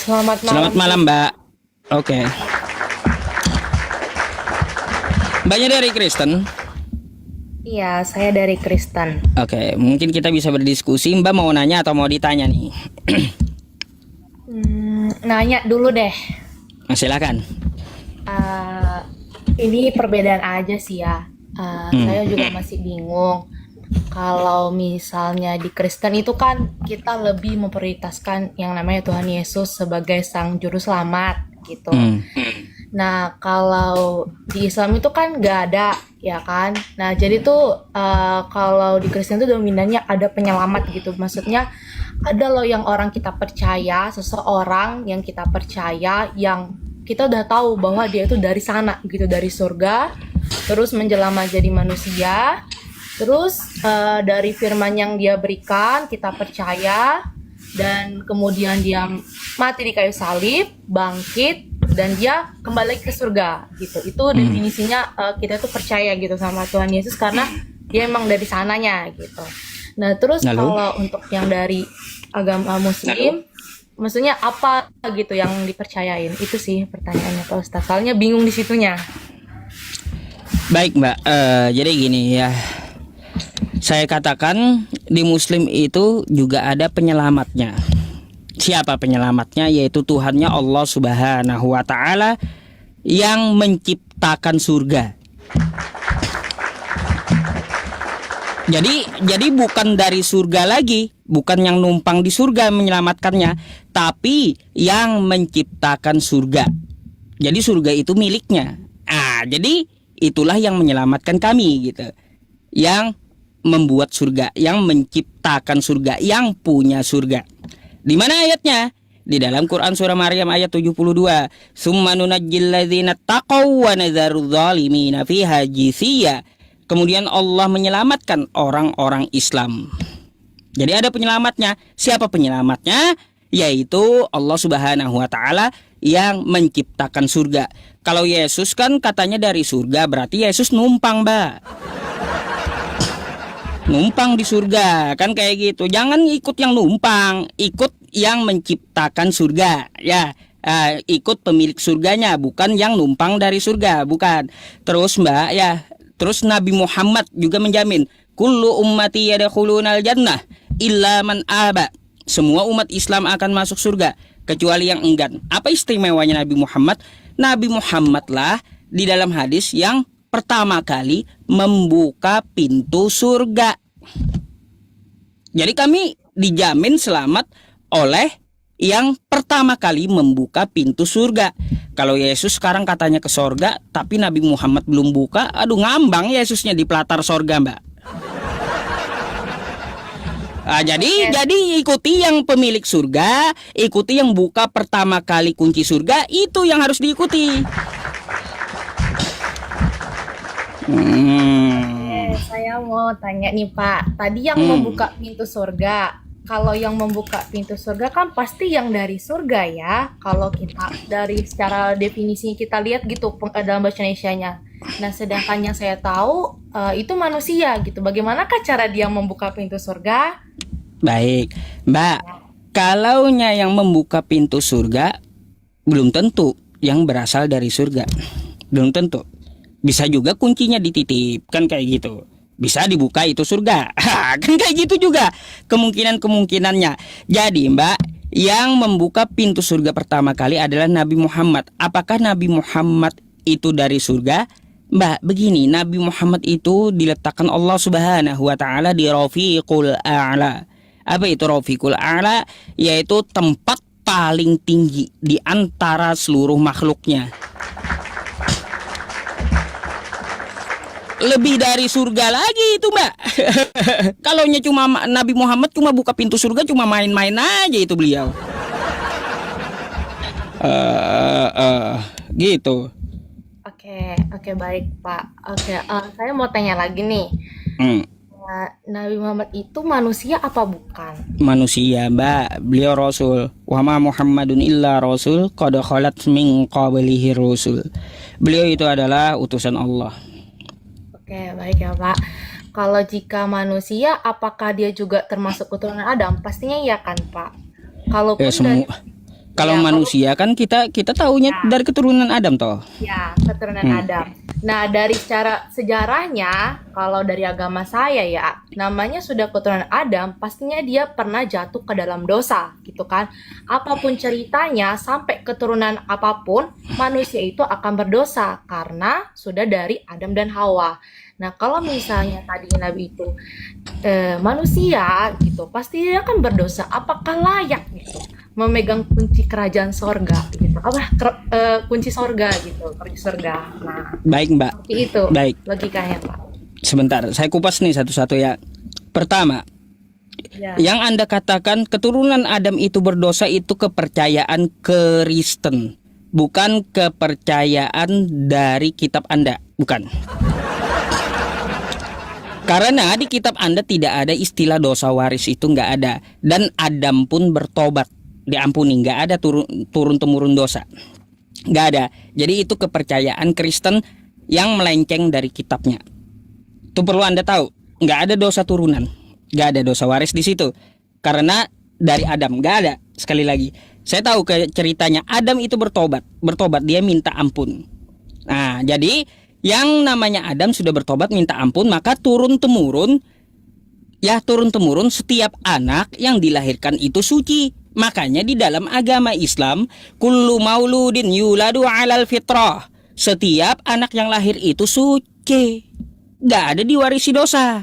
Selamat Selamat malam. malam, Mbak. Oke. Mbaknya dari Kristen. Iya, saya dari Kristen. Oke, mungkin kita bisa berdiskusi. Mbak mau nanya atau mau ditanya nih? Nanya dulu deh. Nah, silakan. Eh, ini perbedaan aja sih ya. Saya Hmm. juga masih bingung. Kalau misalnya di Kristen itu kan kita lebih memprioritaskan yang namanya Tuhan Yesus sebagai Sang Juru Selamat gitu. Hmm. Nah, kalau di Islam itu kan nggak ada, ya kan? Nah, jadi tuh kalau di Kristen tuh dominannya ada penyelamat gitu. Maksudnya ada loh yang orang kita percaya, seseorang yang kita percaya, yang kita udah tahu bahwa dia itu dari sana gitu, dari surga, terus menjelma jadi manusia, terus dari firman yang dia berikan kita percaya, dan kemudian dia mati di kayu salib, bangkit, dan dia kembali lagi ke surga gitu. Itu definisinya kita tuh percaya gitu sama Tuhan Yesus karena dia emang dari sananya gitu. Nah, terus Lalu? kalau untuk yang dari agama Muslim, maksudnya apa gitu yang dipercayain? Itu sih pertanyaannya Pak Ustaz. Soalnya bingung di situnya. Baik, Mbak. Jadi gini ya. Saya katakan di Muslim itu juga ada penyelamatnya. Siapa penyelamatnya? Yaitu Tuhannya Allah Subhanahu wa taala yang menciptakan surga. Jadi bukan dari surga lagi, bukan yang numpang di surga menyelamatkannya, tapi yang menciptakan surga. Jadi surga itu miliknya. Jadi itulah yang menyelamatkan kami gitu. Yang membuat surga, yang menciptakan surga, yang punya surga. Di mana ayatnya? Di dalam Quran surah Maryam ayat 72. Summa nunajjil ladzina taqaw wa nadzaru dzalimina fiha jithiya. Kemudian Allah menyelamatkan orang-orang Islam. Jadi ada penyelamatnya. Siapa penyelamatnya? Yaitu Allah Subhanahu wa taala yang menciptakan surga. Kalau Yesus kan katanya dari surga, berarti Yesus numpang, Mbak. Numpang di surga, kan kayak gitu. Jangan ikut yang numpang, ikut yang menciptakan surga, ya. Ikut pemilik surganya, bukan yang numpang dari surga, bukan. Terus Mbak, ya. Terus Nabi Muhammad juga menjamin, kullu ummati yadkhulunal jannah illa man aba. Semua umat Islam akan masuk surga kecuali yang enggan. Apa istimewanya Nabi Muhammad? Nabi Muhammad lah di dalam hadis yang pertama kali membuka pintu surga. Jadi kami dijamin selamat oleh yang pertama kali membuka pintu surga. Kalau Yesus sekarang katanya ke surga, tapi Nabi Muhammad belum buka, aduh ngambang Yesusnya di pelatar surga, Mbak. Jadi ikuti yang pemilik surga, ikuti yang buka pertama kali kunci surga, itu yang harus diikuti. Saya mau tanya nih Pak, tadi yang membuka pintu surga, kalau yang membuka pintu surga kan pasti yang dari surga ya. Kalau kita dari secara definisi kita lihat gitu dalam bahasa Indonesianya. Nah, sedangkan yang saya tahu itu manusia gitu. Bagaimanakah cara dia membuka pintu surga? Baik, Mbak. Kalaunya yang membuka pintu surga, belum tentu yang berasal dari surga. Belum tentu. Bisa juga kuncinya dititip, kan kayak gitu. Bisa dibuka itu surga. Kan kayak gitu juga kemungkinannya. Jadi Mbak, yang membuka pintu surga pertama kali adalah Nabi Muhammad. Apakah Nabi Muhammad itu dari surga? Mbak, begini, Nabi Muhammad itu diletakkan Allah Subhanahu wa taala di Rafiqul A'la. Apa itu Rafiqul A'la? Yaitu tempat paling tinggi di antara seluruh makhluknya. Lebih dari surga lagi itu, Mbak. Kalaunya cuma Nabi Muhammad cuma buka pintu surga, cuma main-main aja itu beliau. Gitu. Oke, baik Pak. Saya mau tanya lagi nih. Nabi Muhammad itu manusia apa bukan? Manusia, Mbak. Beliau Rasul. Wa ma Muhammadun illa Rasul qad khalat min qablihi rusul. Beliau itu adalah utusan Allah. Oke, baik ya Pak. Kalau jika manusia, apakah dia juga termasuk keturunan Adam? Pastinya iya kan Pak? Ya, Kalaupun dari Kalau Ya, manusia kan kita taunya dari keturunan Adam toh. ya, keturunan Adam. Nah, dari cara sejarahnya, kalau dari agama saya ya, namanya sudah keturunan Adam, pastinya dia pernah jatuh ke dalam dosa, gitu kan. Apapun ceritanya, sampai keturunan apapun, manusia itu akan berdosa karena sudah dari Adam dan Hawa. Nah, kalau misalnya tadi Nabi itu manusia gitu, pasti dia akan berdosa. Apakah layak gitu memegang kunci kerajaan sorga gitu? Kunci sorga gitu, kunci sorga. Nah, Baik Mbak, seperti itu baik. logikanya, Pak. Sebentar, saya kupas nih satu-satu ya. Pertama, Ya. yang Anda katakan keturunan Adam itu berdosa itu kepercayaan Kristen, bukan kepercayaan dari kitab Anda, bukan. Karena di kitab Anda tidak ada istilah dosa waris, itu nggak ada. Dan Adam pun bertobat, diampuni, nggak ada turun-temurun dosa. Nggak ada. Jadi itu kepercayaan Kristen yang melenceng dari kitabnya. Itu perlu Anda tahu. Nggak ada dosa turunan, nggak ada dosa waris di situ. Karena dari Adam, nggak ada. Sekali lagi, saya tahu ke ceritanya Adam itu bertobat, dia minta ampun. Nah, jadi yang namanya Adam sudah bertobat minta ampun, maka turun temurun setiap anak yang dilahirkan itu suci. Makanya di dalam agama Islam, kullu mauludin yuladu alal fitrah, setiap anak yang lahir itu suci, gak ada diwarisi dosa.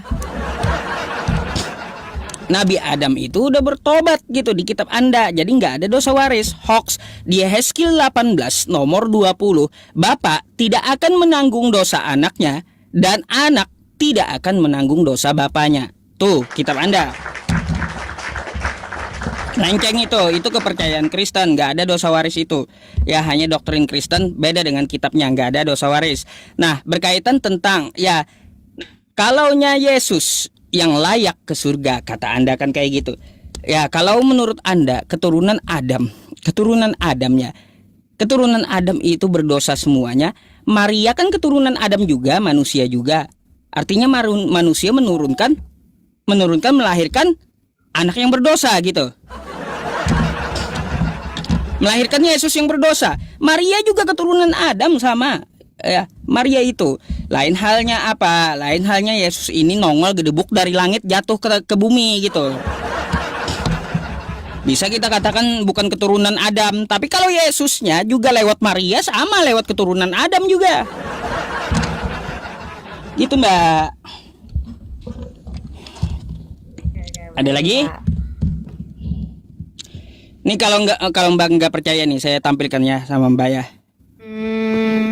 Nabi Adam itu udah bertobat gitu di kitab Anda. Jadi nggak ada dosa waris. Hoax. Di Yehezkiel 18 nomor 20, Bapak tidak akan menanggung dosa anaknya dan anak tidak akan menanggung dosa bapaknya. Tuh kitab Anda. Lenceng itu kepercayaan Kristen, nggak ada dosa waris itu. Ya hanya doktrin Kristen, beda dengan kitabnya, nggak ada dosa waris. Nah, berkaitan tentang ya kalaunya Yesus yang layak ke surga, kata Anda kan kayak gitu. Ya, kalau menurut Anda keturunan Adamnya, keturunan Adam itu berdosa semuanya. Maria kan keturunan Adam juga, manusia juga. Artinya manusia melahirkan anak yang berdosa gitu. Melahirkan Yesus yang berdosa. Maria juga keturunan Adam sama. Ya, Maria itu lain halnya apa? Lain halnya Yesus ini nongol gedebuk dari langit jatuh ke bumi gitu. Bisa kita katakan bukan keturunan Adam, tapi kalau Yesusnya juga lewat Maria sama lewat keturunan Adam juga. Gitu Mbak. Ada lagi? Nih kalau Mbak nggak percaya nih saya tampilkan ya sama Mbak ya.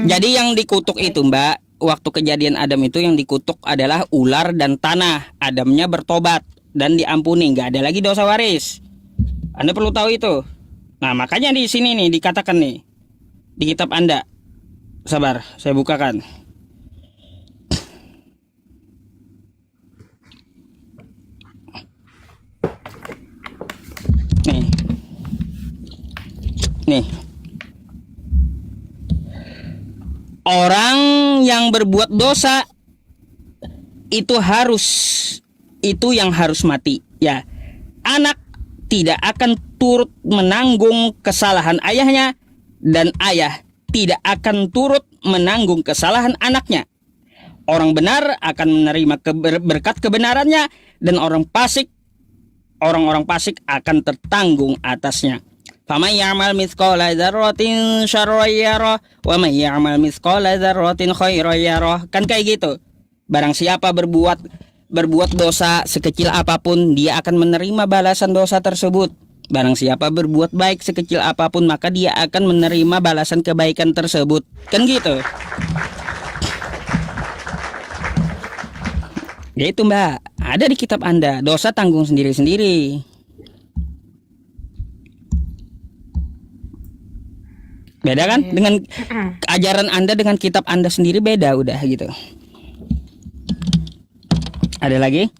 Jadi yang dikutuk itu Mbak, waktu kejadian Adam itu yang dikutuk adalah ular dan tanah. Adamnya bertobat dan diampuni, nggak ada lagi dosa waris. Anda perlu tahu itu. Nah makanya di sini nih dikatakan nih di kitab Anda. Sabar, saya bukakan. Nih. Orang yang berbuat dosa itu yang harus mati ya. Anak tidak akan turut menanggung kesalahan ayahnya dan ayah tidak akan turut menanggung kesalahan anaknya. Orang benar akan menerima berkat kebenarannya dan orang-orang fasik akan tertanggung atasnya. Faman ya'mal mithqala dzarratin syarran yarah wa man ya'mal mithqala dzarratin khairan yarah. Kan kayak gitu. Barang siapa berbuat dosa sekecil apapun, dia akan menerima balasan dosa tersebut. Barang siapa berbuat baik sekecil apapun, maka dia akan menerima balasan kebaikan tersebut. Kan gitu. Gitu Mbak. Ada di kitab Anda. Dosa tanggung sendiri-sendiri. Beda kan? Dengan ajaran Anda dengan kitab Anda sendiri beda udah gitu. Ada lagi?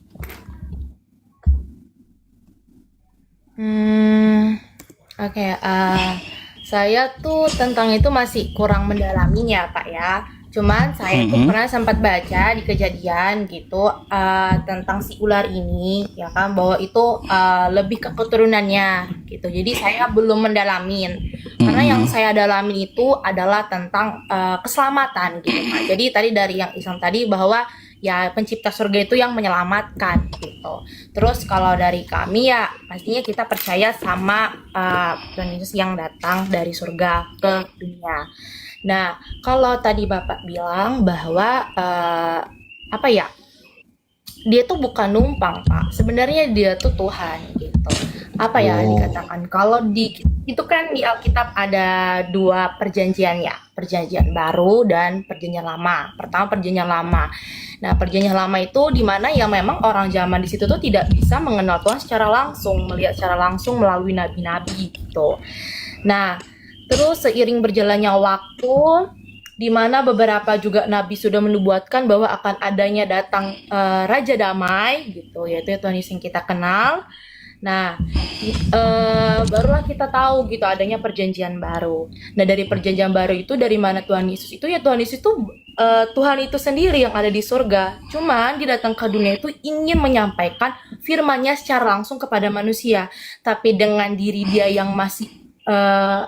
Oke, saya tuh tentang itu masih kurang mendalaminya Pak ya. Cuman saya tuh Mm-mm. pernah sempat baca di kejadian gitu tentang si ular ini, ya kan, bahwa itu lebih ke keturunannya gitu. Jadi saya belum mendalamin. Karena yang Mm-mm. saya dalamin itu adalah tentang keselamatan gitu kan. Jadi tadi dari yang Islam tadi bahwa ya pencipta surga itu yang menyelamatkan gitu. Terus kalau dari kami ya pastinya kita percaya sama Tuhan Yesus yang datang dari surga ke dunia. Nah, kalau tadi Bapak bilang bahwa apa ya? Dia tuh bukan numpang, Pak. Sebenarnya dia tuh Tuhan gitu. Apa ya Oh. dikatakan? Kalau di itu kan di Alkitab ada dua perjanjian ya, perjanjian baru dan perjanjian lama. Pertama perjanjian lama. Nah, perjanjian lama itu di mana ya memang orang zaman di situ tuh tidak bisa mengenal Tuhan secara langsung, melihat secara langsung melalui nabi-nabi gitu. Nah, terus seiring berjalannya waktu, di mana beberapa juga nabi sudah menubuatkan bahwa akan adanya datang Raja Damai gitu, yaitu Tuhan Yesus yang kita kenal. Nah, barulah kita tahu gitu adanya perjanjian baru. Nah, dari perjanjian baru itu dari mana Tuhan Yesus itu ya Tuhan Yesus itu Tuhan itu sendiri yang ada di surga. Cuman dia datang ke dunia itu ingin menyampaikan firman-Nya secara langsung kepada manusia. Tapi dengan diri dia yang masih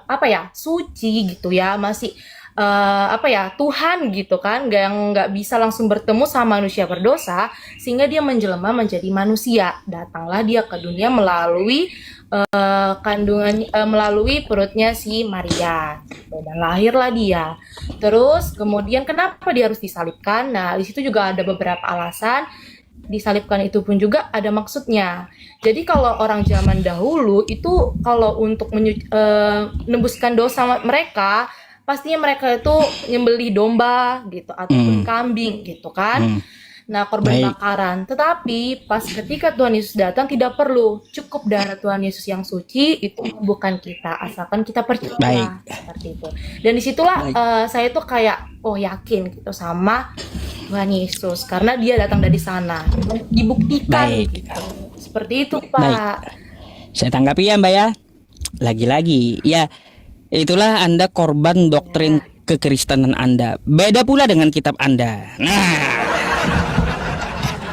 apa ya suci gitu ya, masih apa ya Tuhan gitu kan, nggak bisa langsung bertemu sama manusia berdosa, sehingga dia menjelma menjadi manusia. Datanglah dia ke dunia melalui kandungan melalui perutnya si Maria gitu, dan lahirlah dia. Terus kemudian kenapa dia harus disalibkan? Nah, di situ juga ada beberapa alasan. Disalibkan itu pun juga ada maksudnya. Jadi kalau orang zaman dahulu itu kalau untuk menembuskan dosa mereka, pastinya mereka itu nyembelih domba gitu ataupun kambing gitu kan. Nah, korban Baik. bakaran. Tetapi pas ketika Tuhan Yesus datang tidak perlu, cukup darah Tuhan Yesus yang suci itu bukan kita, asalkan kita percaya Baik. seperti itu. Dan disitulah Baik. saya tuh kayak yakin gitu sama Tuhan Yesus karena dia datang dari sana, dibuktikan Baik. gitu. Seperti itu, Pak. Baik. Saya tanggapi ya Mbak ya. Lagi-lagi ya, itulah Anda korban doktrin kekristenan Anda. Beda pula dengan kitab Anda.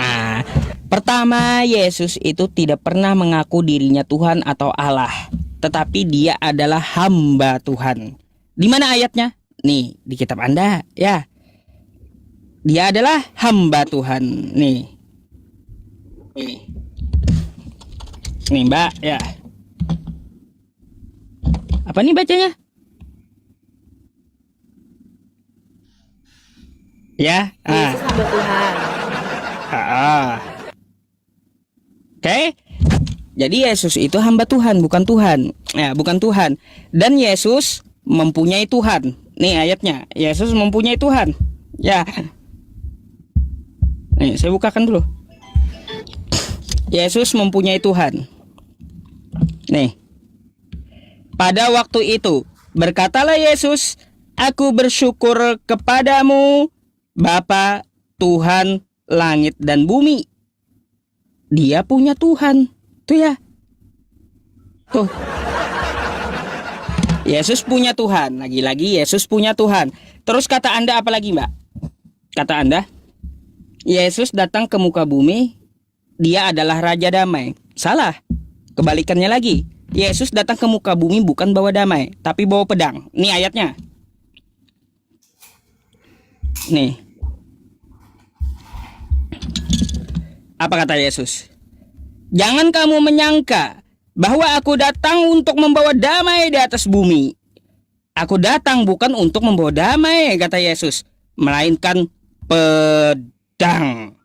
Nah, pertama, Yesus itu tidak pernah mengaku dirinya Tuhan atau Allah, tetapi dia adalah hamba Tuhan. Di mana ayatnya? Nih, di kitab Anda ya. Dia adalah hamba Tuhan. Nih. Nih, Mbak ya. Apa nih bacanya? Ya. Yesus hamba Tuhan. Oke. Jadi Yesus itu hamba Tuhan, bukan Tuhan. Ya, bukan Tuhan. Dan Yesus mempunyai Tuhan. Nih ayatnya. Yesus mempunyai Tuhan. Ya. Nih, saya bukakan dulu. Yesus mempunyai Tuhan. Nih. Pada waktu itu, berkatalah Yesus, "Aku bersyukur kepadamu, Bapa, Tuhan langit dan bumi." Dia punya Tuhan. Tuh ya. Tuh. Yesus punya Tuhan. Lagi-lagi Yesus punya Tuhan. Terus kata Anda apa lagi, Mbak? Kata Anda, Yesus datang ke muka bumi, dia adalah Raja Damai. Salah. Kebalikannya lagi. Yesus datang ke muka bumi bukan bawa damai, tapi bawa pedang. Nih ayatnya. Nih. Apa kata Yesus? Jangan kamu menyangka bahwa aku datang untuk membawa damai di atas bumi. Aku datang bukan untuk membawa damai, kata Yesus, melainkan pedang.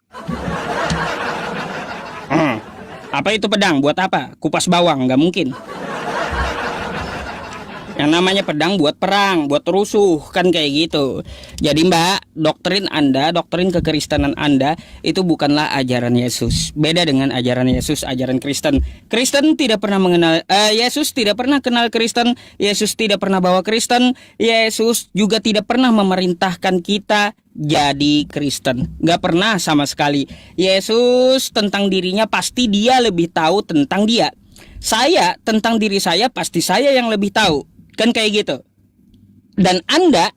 Apa itu pedang? Buat apa? Kupas bawang? Nggak mungkin. Yang namanya pedang buat perang, buat rusuh, kan kayak gitu. Jadi Mbak, doktrin Anda, doktrin kekristenan Anda itu bukanlah ajaran Yesus. Beda dengan ajaran Yesus, ajaran Kristen. Kristen tidak pernah mengenal Yesus, tidak pernah kenal Kristen. Yesus tidak pernah bawa Kristen. Yesus juga tidak pernah memerintahkan kita jadi Kristen. Gak pernah sama sekali. Yesus tentang dirinya pasti dia lebih tahu tentang dia. Saya tentang diri saya pasti saya yang lebih tahu. Kan kayak gitu. Dan Anda,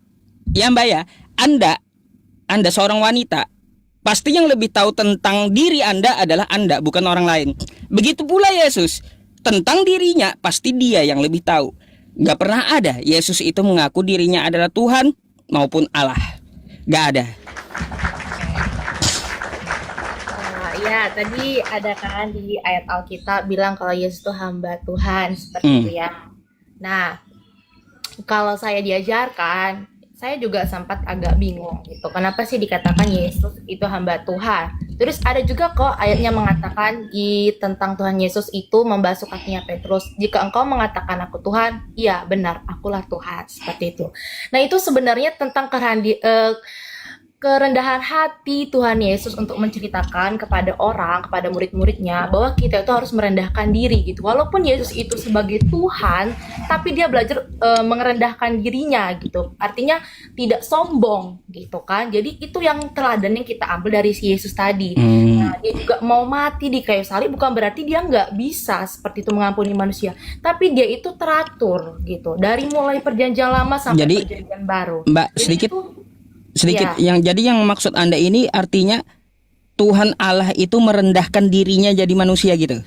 ya Mbak ya, Anda seorang wanita, pasti yang lebih tahu tentang diri Anda adalah Anda, bukan orang lain. Begitu pula Yesus, tentang dirinya pasti dia yang lebih tahu. Gak pernah ada Yesus itu mengaku dirinya adalah Tuhan maupun Allah. Gak ada. Ya, tadi ada kan di ayat Alkitab bilang kalau Yesus itu hamba Tuhan, seperti itu ya. Nah, kalau saya diajarkan, saya juga sempat agak bingung gitu. Kenapa sih dikatakan Yesus itu hamba Tuhan? Terus ada juga kok ayatnya mengatakan tentang Tuhan Yesus itu membasuh kakinya Petrus. Jika engkau mengatakan aku Tuhan, iya benar, akulah Tuhan. Seperti itu. Nah, itu sebenarnya tentang kerendahan hati Tuhan Yesus untuk menceritakan kepada orang, kepada murid-muridnya bahwa kita itu harus merendahkan diri gitu. Walaupun Yesus itu sebagai Tuhan, tapi dia belajar merendahkan dirinya gitu. Artinya tidak sombong gitu kan. Jadi itu yang teladan yang kita ambil dari si Yesus tadi. Nah, dia juga mau mati di kayu salib bukan berarti dia nggak bisa seperti itu mengampuni manusia, tapi dia itu teratur gitu. Dari mulai perjanjian lama sampai perjanjian baru. Mbak, Jadi sedikit ya. yang maksud Anda ini artinya Tuhan Allah itu merendahkan dirinya jadi manusia gitu.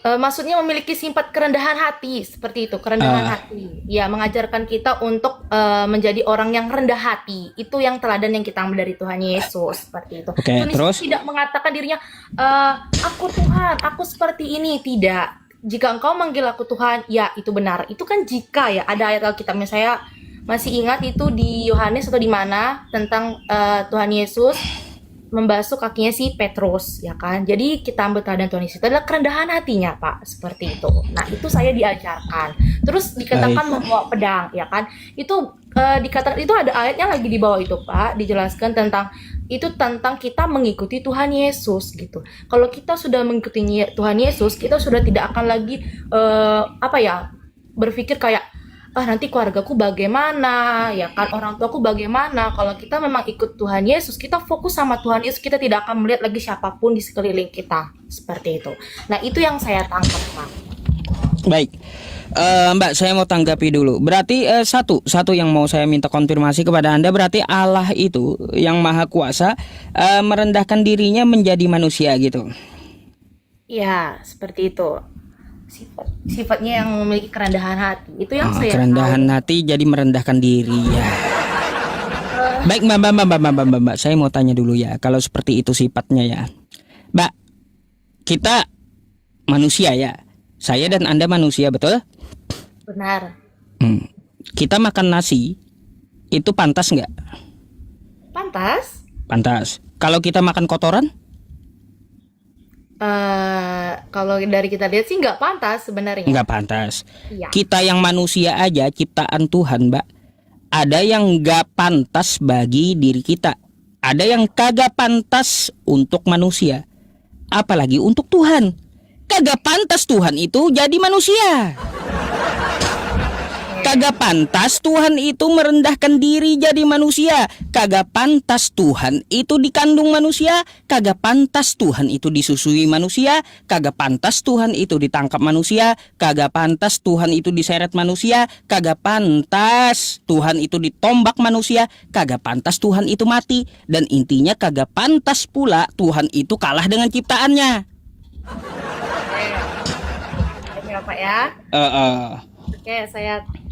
Maksudnya memiliki sifat kerendahan hati seperti itu, kerendahan hati. Ya, mengajarkan kita untuk menjadi orang yang rendah hati. Itu yang teladan yang kita ambil dari Tuhan Yesus seperti itu. Oke, terus tidak mengatakan dirinya aku Tuhan, aku seperti ini, tidak. Jika engkau manggil aku Tuhan, ya itu benar. Itu kan jika ya ada ayat Alkitabnya, saya masih ingat itu di Yohanes atau di mana tentang Tuhan Yesus membasuh kakinya si Petrus, ya kan. Jadi kita ambil teladan Tuhan Yesus itu adalah kerendahan hatinya, Pak, seperti itu. Nah, itu saya diajarkan. Terus dikatakan membawa pedang, ya kan. Itu dikatakan itu ada ayatnya lagi di bawah itu, Pak, dijelaskan tentang kita mengikuti Tuhan Yesus gitu. Kalau kita sudah mengikuti Tuhan Yesus, kita sudah tidak akan lagi berpikir kayak nanti keluargaku bagaimana, ya kan, orang tuaku bagaimana. Kalau kita memang ikut Tuhan Yesus, kita fokus sama Tuhan Yesus, kita tidak akan melihat lagi siapapun di sekeliling kita, seperti itu. Nah, itu yang saya tangkap, Pak. Baik, Mbak, saya mau tanggapi dulu. Berarti satu yang mau saya minta konfirmasi kepada Anda, berarti Allah itu yang Maha Kuasa merendahkan dirinya menjadi manusia gitu. Ya, seperti itu. Sifatnya yang memiliki kerendahan hati. Itu yang saya kerendahan hati jadi merendahkan diri ya. Baik, Mbak, saya mau tanya dulu ya. Kalau seperti itu sifatnya ya, Mbak, kita manusia ya. Saya dan Anda manusia, betul? Benar. Kita makan nasi itu pantas nggak? Pantas. Pantas. Kalau kita makan kotoran? Kalau dari kita lihat sih nggak pantas sebenarnya. Nggak pantas. Iya. Kita yang manusia aja ciptaan Tuhan, Mbak, ada yang nggak pantas bagi diri kita. Ada yang kagak pantas untuk manusia, apalagi untuk Tuhan. Kagak pantas Tuhan itu jadi manusia. Kagak pantas Tuhan itu merendahkan diri jadi manusia. Kagak pantas Tuhan itu dikandung manusia. Kagak pantas Tuhan itu disusui manusia. Kagak pantas Tuhan itu ditangkap manusia. Kagak pantas Tuhan itu diseret manusia. Kagak pantas Tuhan itu ditombak manusia. Kagak pantas Tuhan itu mati. Dan intinya kagak pantas pula Tuhan itu kalah dengan ciptaannya. Oke, Pak ya.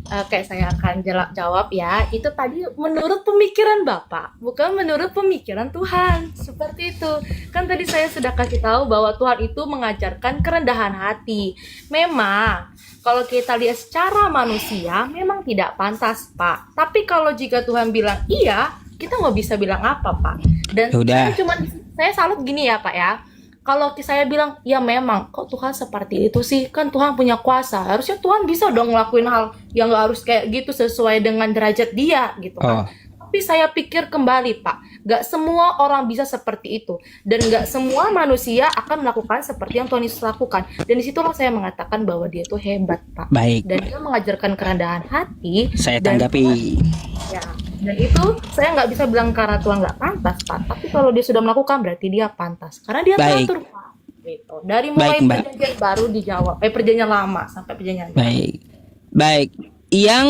Oke, saya akan jawab ya. Itu tadi menurut pemikiran Bapak, bukan menurut pemikiran Tuhan. Seperti itu. Kan tadi saya sudah kasih tahu bahwa Tuhan itu mengajarkan kerendahan hati. Memang, kalau kita lihat secara manusia, memang tidak pantas, Pak. Tapi kalau jika Tuhan bilang iya, kita nggak bisa bilang apa, Pak. Dan saya salut gini ya, Pak ya. Kalau saya bilang, ya memang, kok Tuhan seperti itu sih? Kan Tuhan punya kuasa. Harusnya Tuhan bisa dong ngelakuin hal yang gak harus kayak gitu sesuai dengan derajat dia gitu kan. Tapi saya pikir kembali, Pak, gak semua orang bisa seperti itu. Dan gak semua manusia akan melakukan seperti yang Tuhan Yesus lakukan. Dan disitulah saya mengatakan bahwa dia itu hebat, Pak. Baik. Dan dia mengajarkan kerendahan hati. Saya tanggapi. Dan itu saya nggak bisa bilang karena Tuhan nggak pantas, Pak. Tapi kalau dia sudah melakukan berarti dia pantas. Karena dia teratur, Pak. Gitu. Dari mulai perjanjian baru dijawab, perjanjian lama sampai perjanjian baru. Baik. Yang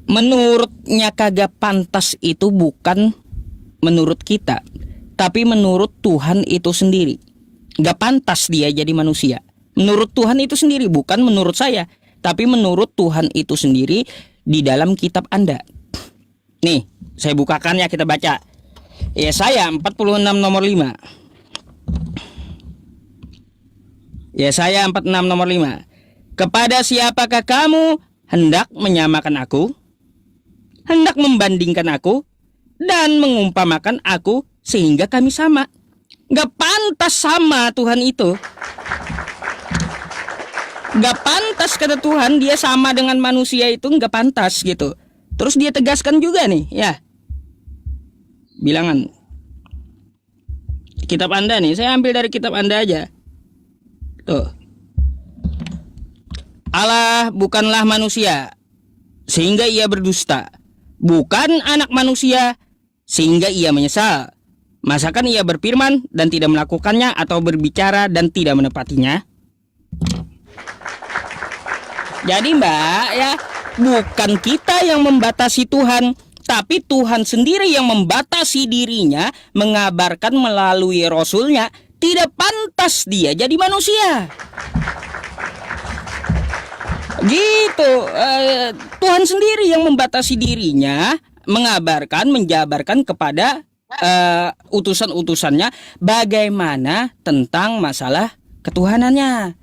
menurut maksudnya kagak pantas itu bukan menurut kita, tapi menurut Tuhan itu sendiri. Gak pantas dia jadi manusia. Menurut Tuhan itu sendiri, bukan menurut saya, tapi menurut Tuhan itu sendiri di dalam kitab Anda. Nih, saya bukakan ya, kita baca. Yesaya 46 nomor 5. Yesaya 46 nomor 5. Kepada siapakah kamu hendak menyamakan aku? Hendak membandingkan aku dan mengumpamakan aku sehingga kami sama. Gak pantas sama Tuhan itu. Gak pantas kata Tuhan, dia sama dengan manusia itu gak pantas gitu. Terus dia tegaskan juga nih ya, bilangan kitab Anda nih, saya ambil dari kitab Anda aja. Tuh. Allah bukanlah manusia sehingga ia berdusta, bukan anak manusia sehingga ia menyesal. Masakan ia berfirman dan tidak melakukannya, atau berbicara dan tidak menepatinya? Jadi Mbak ya, bukan kita yang membatasi Tuhan, tapi Tuhan sendiri yang membatasi dirinya, mengabarkan melalui Rasulnya, tidak pantas dia jadi manusia. Gitu, Tuhan sendiri yang membatasi dirinya, mengabarkan, menjabarkan kepada utusan-utusannya bagaimana tentang masalah ketuhanannya.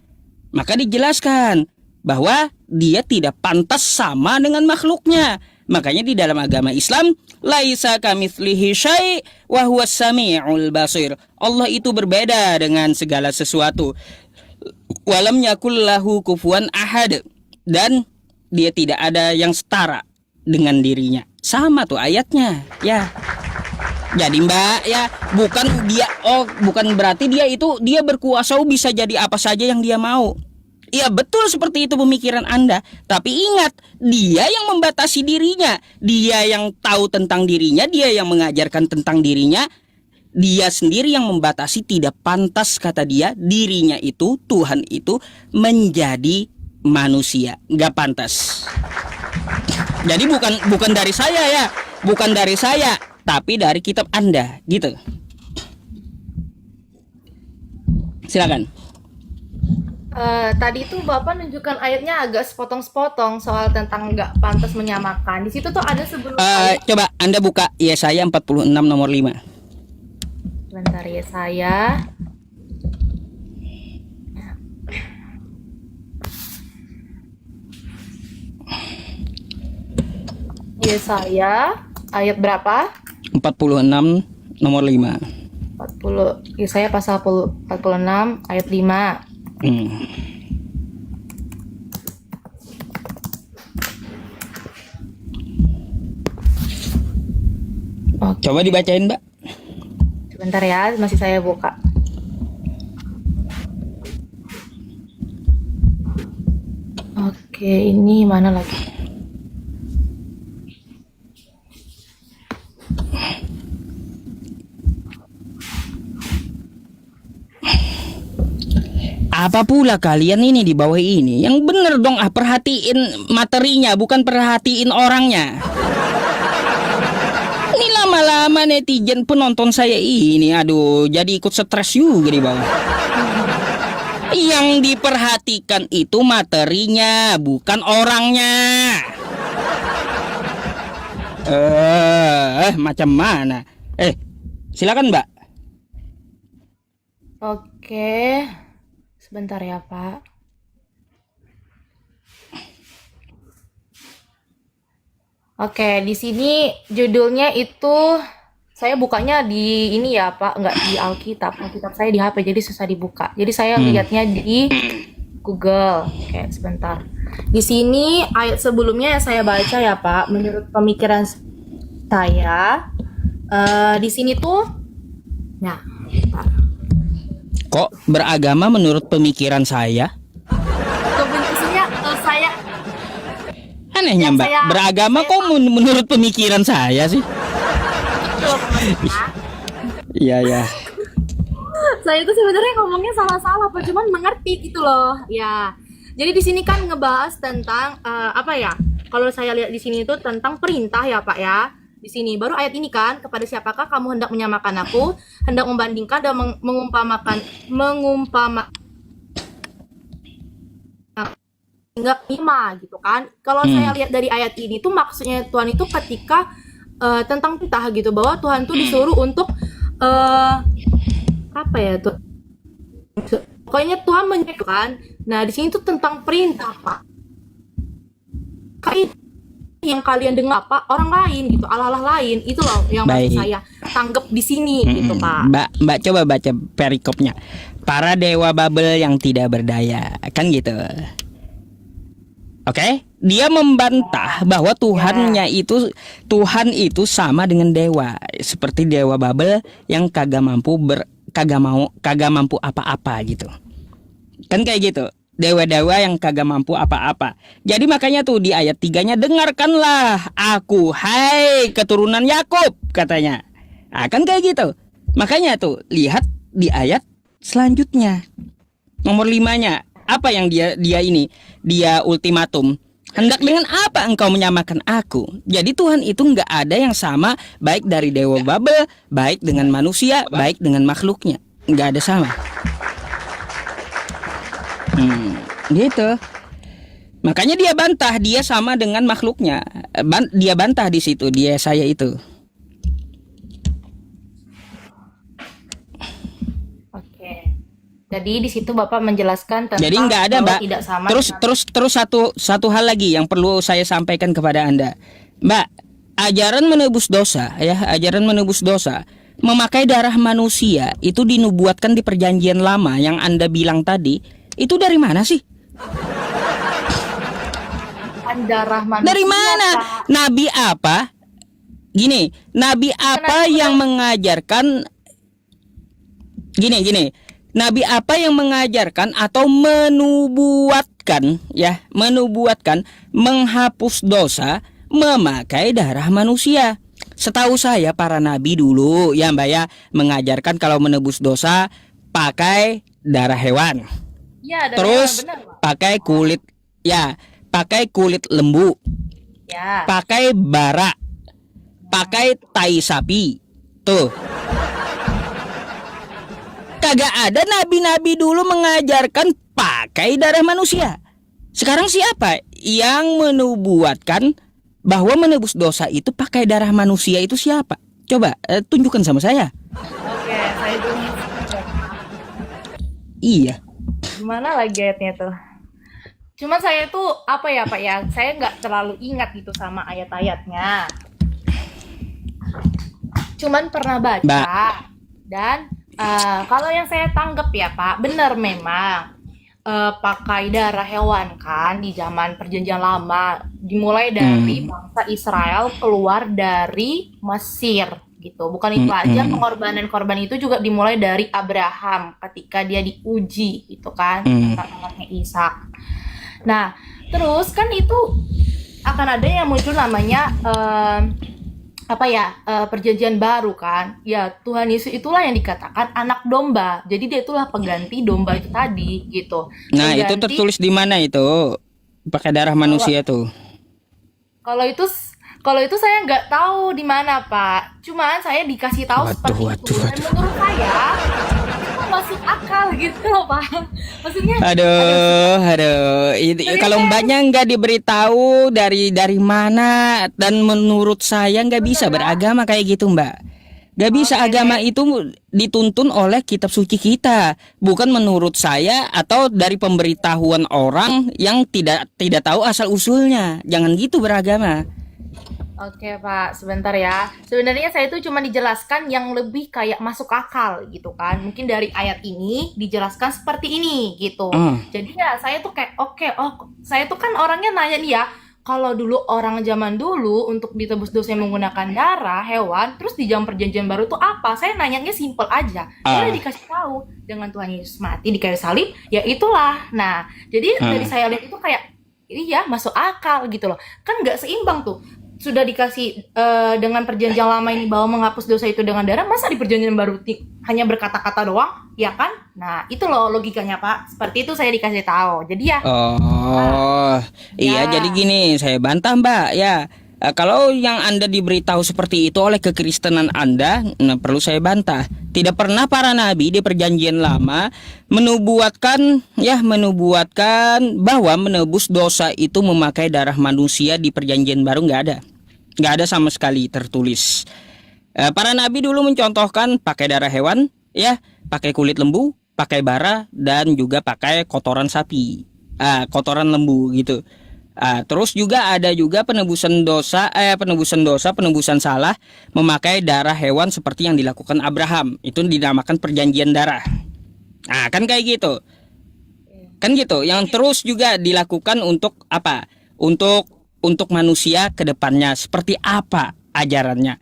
Maka dijelaskan bahwa dia tidak pantas sama dengan makhluknya. Makanya di dalam agama Islam, laisa kamitslihi syai' wa huwas samiul basir. Allah itu berbeda dengan segala sesuatu. Walam yakul lahu kufuwan ahad. Dan dia tidak ada yang setara dengan dirinya. Sama tuh ayatnya, ya. Jadi Mbak ya, bukan berarti dia berkuasa bisa jadi apa saja yang dia mau. Ya betul, seperti itu pemikiran Anda. Tapi ingat, dia yang membatasi dirinya, dia yang tahu tentang dirinya, dia yang mengajarkan tentang dirinya. Dia sendiri yang membatasi, tidak pantas kata dia, dirinya itu, Tuhan itu menjadi manusia, gak pantas. Jadi bukan dari saya ya, bukan dari saya, tapi dari kitab Anda, gitu. Silakan. Tadi itu Bapak nunjukkan ayatnya agak sepotong-sepotong soal tentang nggak pantas menyamakan. Di situ tuh ada sebelum ayat. Coba Anda buka Yesaya 46 nomor 5. Sebentar ya saya. Yesaya ayat berapa? 46 nomor 5. 40. Yesaya pasal 46 ayat 5. Coba dibacain Mbak. Sebentar ya, masih saya buka. Oke, ini mana lagi? Apa pula kalian ini di bawah ini? Yang bener dong, perhatiin materinya, bukan perhatiin orangnya. Ini lama-lama netizen penonton saya ini, aduh, jadi ikut stres juga di bawah. Yang diperhatikan itu materinya, bukan orangnya. Macam mana? Silakan Mbak. Oke. Sebentar ya, Pak. Oke, di sini judulnya itu saya bukanya di ini ya, Pak, nggak di Alkitab. Alkitab saya di HP, jadi susah dibuka. Jadi saya lihatnya di Google. Oke, sebentar. Di sini ayat sebelumnya yang saya baca ya, Pak, menurut pemikiran saya di sini tuh, nah, bentar. Kok beragama menurut pemikiran saya? Kebenciannya saya Anehnya Mbak, beragama kok menurut pemikiran saya sih? Iya ya. Saya itu sebenarnya ngomongnya salah-salah, Pak, cuman mengerti gitu loh. Ya. Jadi di sini kan ngebahas tentang apa ya? kalau saya lihat di sini itu tentang perintah ya Pak ya. Di sini baru ayat ini kan, kepada siapakah kamu hendak menyamakan aku, hendak membandingkan dan mengumpamakan hingga lima gitu kan. Kalau saya lihat dari ayat ini tuh maksudnya Tuhan itu ketika tentang perintah gitu, bahwa Tuhan tuh disuruh untuk apa ya tuh, pokoknya Tuhan menyatakan. Nah di sini tuh tentang perintah Pak. Kayak yang kalian dengar apa orang lain gitu, Allah lain, itu loh yang Baik. maksud saya tanggap di sini gitu Pak. Mbak coba baca perikopnya. Para dewa Babel yang tidak berdaya, kan gitu. Oke, dia membantah bahwa Tuhan itu sama dengan dewa, seperti dewa Babel yang kagak mampu apa-apa gitu. Kan kayak gitu. Dewa-dewa yang kagak mampu apa-apa. Jadi makanya tuh di ayat 3-nya, dengarkanlah aku, hai keturunan Yakub, katanya. Nah, kan kayak gitu. Makanya tuh lihat di ayat selanjutnya. Nomor 5-nya, apa yang dia ultimatum. Hendak dengan apa engkau menyamakan aku? Jadi Tuhan itu nggak ada yang sama, baik dari dewa Babel, baik dengan manusia, baik dengan makhluknya. Nggak ada sama. Gitu. Makanya dia bantah, dia sama dengan makhluknya. Dia bantah di situ, dia saya itu. Oke. Jadi di situ Bapak menjelaskan tentang Jadi nggak ada, bahwa Mbak. tidak sama Terus satu hal lagi yang perlu saya sampaikan kepada Anda, Mbak. Ajaran menebus dosa, ajaran menebus dosa, memakai darah manusia itu dinubuatkan di Perjanjian Lama yang Anda bilang tadi. Itu dari mana sih? darah manusia. Dari mana? Pak. Nabi apa? Gini, nabi apa yang mengajarkan gini. Nabi apa yang mengajarkan atau menubuatkan menghapus dosa memakai darah manusia? Setahu saya para nabi dulu ya Mbak ya, mengajarkan kalau menebus dosa pakai darah hewan. Ya, Terus benar, Pak. pakai kulit lembu, Ya. pakai bara, pakai tai sapi. Tuh. Kagak ada nabi-nabi dulu mengajarkan pakai darah manusia. Sekarang siapa yang menubuatkan bahwa menebus dosa itu pakai darah manusia itu siapa? Coba tunjukkan sama saya. Oke, saya dulu. Iya. Gimana lagi ayatnya tuh? Cuman saya tuh apa ya Pak ya, saya nggak terlalu ingat gitu sama ayat-ayatnya. Cuman pernah baca. Mbak. Dan kalau yang saya tanggap ya Pak, benar memang pakai darah hewan kan di zaman Perjanjian Lama, dimulai dari bangsa Israel keluar dari Mesir gitu. Bukan itu aja, pengorbanan itu juga dimulai dari Abraham ketika dia diuji gitu kan, anaknya Ishak. Nah, terus kan itu akan ada yang muncul namanya perjanjian baru kan. Ya, Tuhan Yesus itulah yang dikatakan anak domba. Jadi dia itulah pengganti domba itu tadi gitu. Nah, itu tertulis di mana itu? Pakai darah manusia tuh. Kalau itu saya nggak tahu di mana Pak. Cuman saya dikasih tahu seperti itu. Dan menurut saya itu masuk akal gitu loh Pak. Maksudnya. Aduh. Kalau mbaknya nggak diberitahu dari mana, dan menurut saya nggak bisa beragama kayak gitu Mbak. Gak bisa. Agama itu dituntun oleh kitab suci kita, bukan menurut saya atau dari pemberitahuan orang yang tidak tahu asal usulnya. Jangan gitu beragama. Oke Pak, sebentar ya. Sebenarnya saya itu cuma dijelaskan yang lebih kayak masuk akal gitu kan. Mungkin dari ayat ini dijelaskan seperti ini gitu. Jadi ya saya tuh kayak saya tuh kan orangnya nanya nih ya. Kalau dulu orang zaman dulu untuk ditebus dosa menggunakan darah hewan, terus di zaman Perjanjian Baru tuh apa? Saya nanyanya simple aja. Saya dikasih tahu dengan Tuhan Yesus mati di kayu salib, ya itulah. Nah, jadi dari saya lihat itu kayak iya masuk akal gitu loh. Kan nggak seimbang tuh. sudah dikasih dengan perjanjian lama ini bahwa menghapus dosa itu dengan darah, masa di perjanjian baru hanya berkata-kata doang, ya kan? Nah, itu loh logikanya, Pak. Seperti itu saya dikasih tahu. Jadi ya, Oh, iya, ya. jadi gini, saya bantah Mbak ya. Kalau yang Anda diberitahu seperti itu oleh kekristenan Anda, nah perlu saya bantah. Tidak pernah para nabi di perjanjian lama menubuatkan bahwa menebus dosa itu memakai darah manusia. Di perjanjian baru nggak ada sama sekali tertulis. Para nabi dulu mencontohkan pakai darah hewan, ya, pakai kulit lembu, pakai bara, dan juga pakai kotoran sapi, kotoran lembu gitu. Terus juga ada juga penebusan salah memakai darah hewan seperti yang dilakukan Abraham. Itu dinamakan perjanjian darah. Kan kayak gitu. Kan gitu. Yang terus juga dilakukan untuk apa? Untuk manusia ke depannya. Seperti apa ajarannya?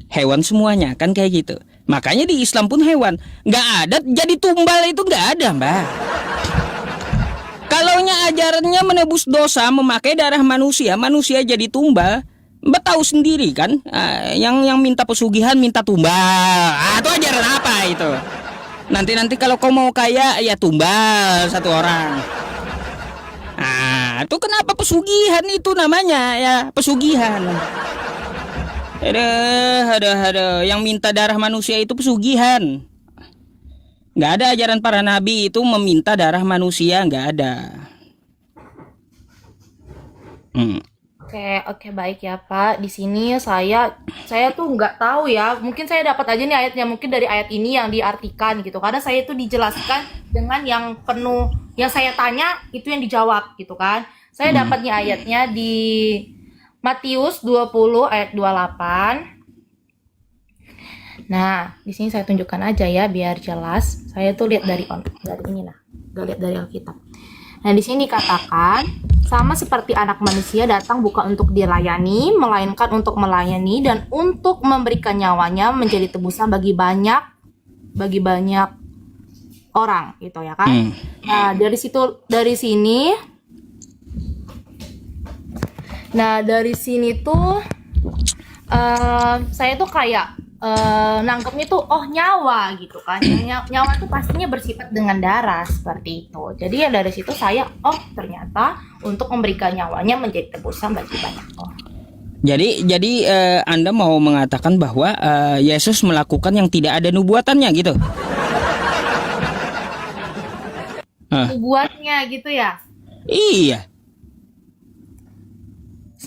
Hewan semuanya, kan kayak gitu. Makanya di Islam pun hewan. Nggak ada, jadi tumbal itu nggak ada, Mbak. Kalaunya ajarannya menebus dosa memakai darah manusia jadi tumbal, Mbak tahu sendiri kan, yang minta pesugihan minta tumbal. Itu ajaran apa itu? Nanti kalau kau mau kaya ya tumbal satu orang. Itu kenapa pesugihan itu namanya ya, pesugihan. Ada yang minta darah manusia itu pesugihan. Nggak ada ajaran para nabi itu meminta darah manusia, nggak ada. Oke, baik ya Pak. Di sini saya tuh nggak tahu ya. Mungkin saya dapat aja nih ayatnya. Mungkin dari ayat ini yang diartikan gitu. Karena saya itu dijelaskan dengan yang penuh. Yang saya tanya itu yang dijawab gitu kan. Saya dapatnya ayatnya di Matius 20 ayat 28. Nah, di sini saya tunjukkan aja ya biar jelas. Saya tuh lihat dari ini nah, nggak lihat dari Alkitab. Nah, di sini katakan sama seperti anak manusia datang bukan untuk dilayani, melainkan untuk melayani dan untuk memberikan nyawanya menjadi tebusan bagi banyak orang, gitu ya kan? Nah, dari sini tuh saya tuh kayak nangkepnya tuh nyawa gitu kan. Nyawa tuh pastinya bersifat dengan darah seperti itu. Jadi ya dari situ saya ternyata untuk memberikan nyawanya menjadi tebusan bagi banyak orang. Jadi Anda mau mengatakan bahwa Yesus melakukan yang tidak ada nubuatannya gitu? Nubuatnya gitu ya? Iya.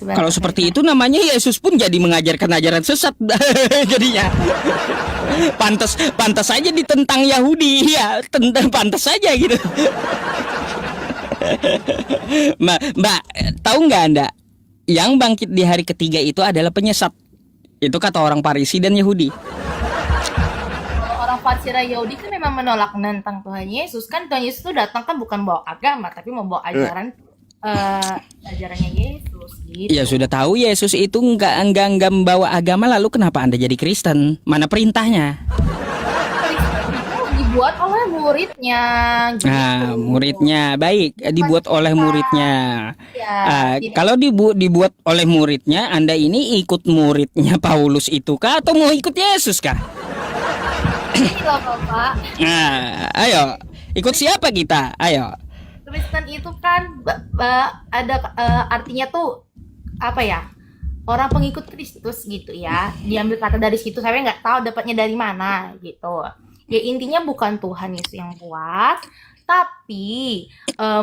Kalau seperti itu namanya Yesus pun jadi mengajarkan ajaran sesat jadinya. Pantas saja ditentang Yahudi ya, pantas saja gitu. Mbak, tahu nggak Anda yang bangkit di hari ketiga itu adalah penyesat? Itu kata orang Farisi dan Yahudi. Orang Farisi dan Yahudi kan memang menolak menentang Tuhan Yesus. Kan Tuhan Yesus itu datang kan bukan bawa agama tapi membawa ajarannya Yesus gitu. Ya sudah tahu Yesus itu enggak membawa agama, lalu kenapa Anda jadi Kristen? Mana perintahnya? Kristen itu dibuat oleh muridnya gitu. Muridnya baik, dibuat oleh muridnya. Ya, kalau dibuat oleh muridnya, Anda ini ikut muridnya Paulus itu kah atau mau ikut Yesus kah? ini loh Bapak. Ayo, ikut siapa kita? Ayo. Kristen itu kan ada artinya tuh apa ya, orang pengikut Kristus gitu ya, diambil kata dari situ. Saya nggak tahu dapatnya dari mana gitu ya. Intinya bukan Tuhan Yesus yang buat tapi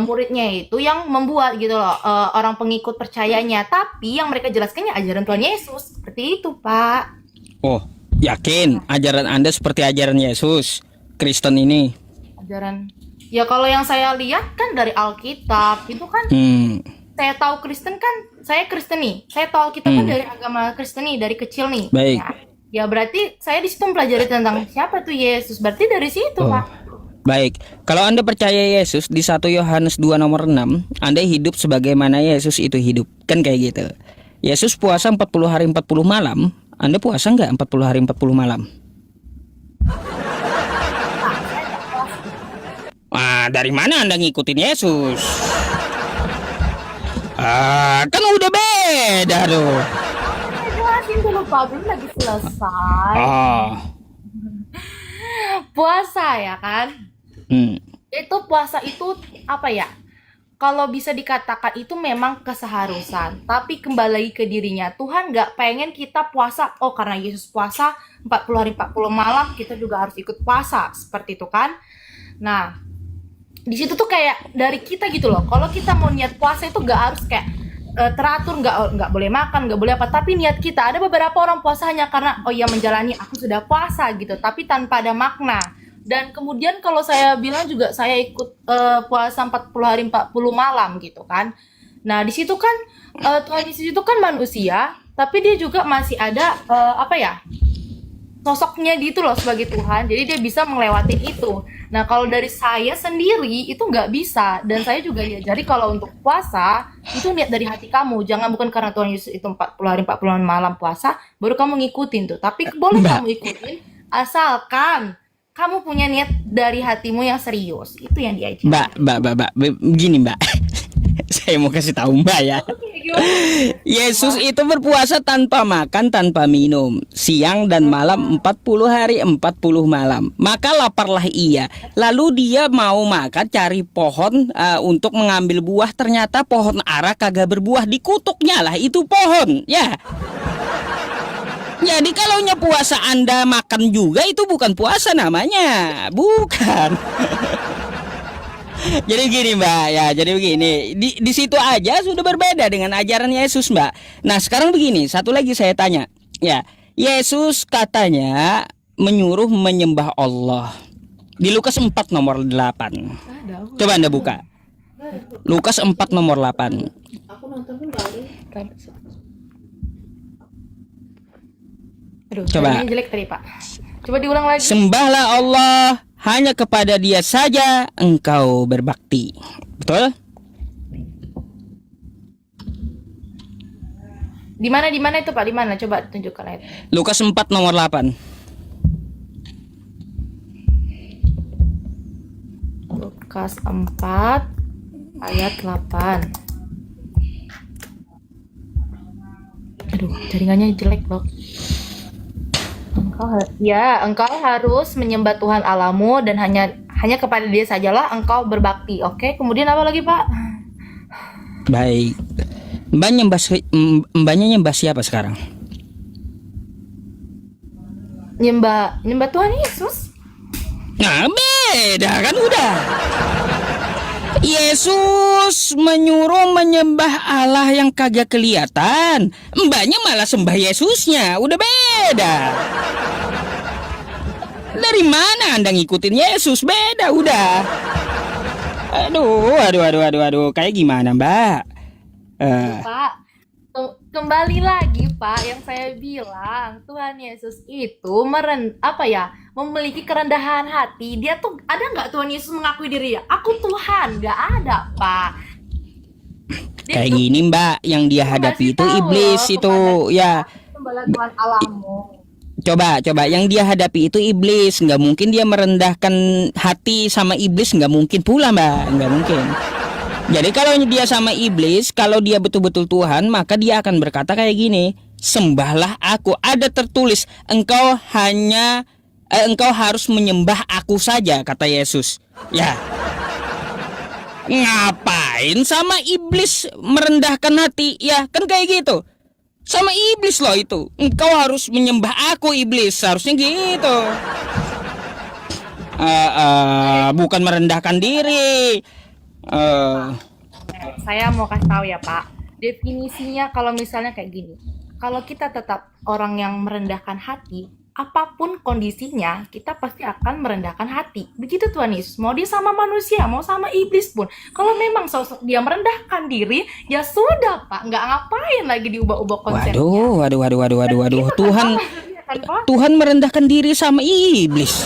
muridnya itu yang membuat gitu loh, orang pengikut percayanya. Tapi yang mereka jelaskannya ajaran Tuhan Yesus seperti itu Pak. Yakin ajaran Anda seperti ajaran Yesus Kristen ini? Ajaran ya kalau yang saya lihat kan dari Alkitab itu kan. Saya tahu Kristen kan, saya Kristen nih. Saya tahu Alkitab kan dari agama Kristen nih, dari kecil nih. Baik. Ya berarti saya di situ mempelajari tentang siapa tuh Yesus. Berarti dari situ, Pak. Baik. Kalau Anda percaya Yesus di 1 Yohanes 2 nomor 6, Anda hidup sebagaimana Yesus itu hidup. Kan kayak gitu. Yesus puasa 40 hari 40 malam. Anda puasa nggak 40 hari 40 malam? Dari mana Anda ngikutin Yesus? Kan udah udah beda tuh. Saya jelasin dulu Pak, belum lagi selesai. Oh. Puasa ya kan? Hmm. Itu puasa itu apa ya? Kalau bisa dikatakan itu memang keseharusan, tapi kembali lagi ke dirinya. Tuhan nggak pengen kita puasa, oh karena Yesus puasa 40 hari 40 malam, kita juga harus ikut puasa, seperti itu kan. Nah, di situ tuh kayak dari kita gitu loh. Kalau kita mau niat puasa itu nggak harus kayak teratur, nggak boleh makan, nggak boleh apa. Tapi niat kita, ada beberapa orang puasa hanya karena, oh ya menjalani aku sudah puasa gitu, tapi tanpa ada makna. Dan kemudian kalau saya bilang juga saya ikut puasa 40 hari 40 malam gitu kan. Nah, di situ kan Tuhan Yesus itu kan manusia, tapi dia juga masih ada apa ya? Sosoknya gitu loh sebagai Tuhan. Jadi dia bisa melewati itu. Nah, kalau dari saya sendiri itu nggak bisa, dan saya juga diajari kalau untuk puasa itu niat dari hati kamu. Jangan bukan karena Tuhan Yesus itu 40 hari 40 malam puasa baru kamu ngikutin tuh. Tapi boleh Mbak. kamu ikutin asalkan kamu punya niat dari hatimu yang serius. Itu yang diajar. Mbak, begini Mbak. Saya mau kasih tahu Mbak ya. Yesus itu berpuasa tanpa makan, tanpa minum, siang dan malam 40 hari 40 malam. Maka laparlah ia. Lalu dia mau makan, cari pohon untuk mengambil buah. Ternyata pohon ara kagak berbuah. Dikutuknya lah itu pohon. Ya. Jadi kalau puasa Anda makan juga itu bukan puasa namanya. Bukan. Jadi gini Mbak ya, jadi begini di situ aja sudah berbeda dengan ajaran Yesus Mbak. Nah sekarang begini, satu lagi saya tanya ya, Yesus katanya menyuruh menyembah Allah di Lukas 4 nomor 8. Coba Anda buka Lukas 4 nomor 8. Aku nonton pun kali. Aduh, coba ini jelek tadi Pak. Coba diulang lagi. Sembahlah Allah, hanya kepada Dia saja engkau berbakti. Betul? Di mana itu Pak? Di mana? Coba tunjukkan ayat. Lukas 4 nomor 8. Lukas 4 ayat 8. Aduh, jaringannya jelek loh. Engkau harus menyembah Tuhan Allahmu dan hanya kepada Dia sajalah engkau berbakti. Oke, kemudian apa lagi Pak? Baik. Mbaknya nyembah siapa sekarang? Nyembah Tuhan Yesus. Nah, beda kan udah. Yesus menyuruh menyembah Allah yang kagak kelihatan. Mbaknya malah sembah Yesusnya. Udah beda. Dari mana Anda ngikutin Yesus? Beda udah. Aduh. Kayak gimana Mbak? Pak, kembali lagi Pak, yang saya bilang Tuhan Yesus itu memiliki kerendahan hati. Dia tuh ada nggak Tuhan Yesus mengakui diri ya? Aku Tuhan, nggak ada Pak. Kayak gini Mbak, yang dia hadapi itu iblis itu ya. Sembahlah Tuhan Allahmu. Coba yang dia hadapi itu iblis. Nggak mungkin dia merendahkan hati sama iblis, nggak mungkin pula Mbak, nggak mungkin. Jadi kalau dia sama iblis, kalau dia betul-betul Tuhan, maka dia akan berkata kayak gini, sembahlah aku. Ada tertulis, engkau harus menyembah aku saja, kata Yesus. Ya. Ngapain sama iblis merendahkan hati? Ya, kan kayak gitu. Sama iblis loh itu. Engkau harus menyembah aku iblis, harusnya gitu. Bukan merendahkan diri. Saya mau kasih tahu ya Pak, definisinya kalau misalnya kayak gini, kalau kita tetap orang yang merendahkan hati, apapun kondisinya kita pasti akan merendahkan hati. Begitu Tuhan Yesus, mau dia sama manusia, mau sama iblis pun, kalau memang sosok dia merendahkan diri, ya sudah Pak, nggak ngapain lagi diubah-ubah konsepnya. Waduh. Tuhan merendahkan diri sama iblis.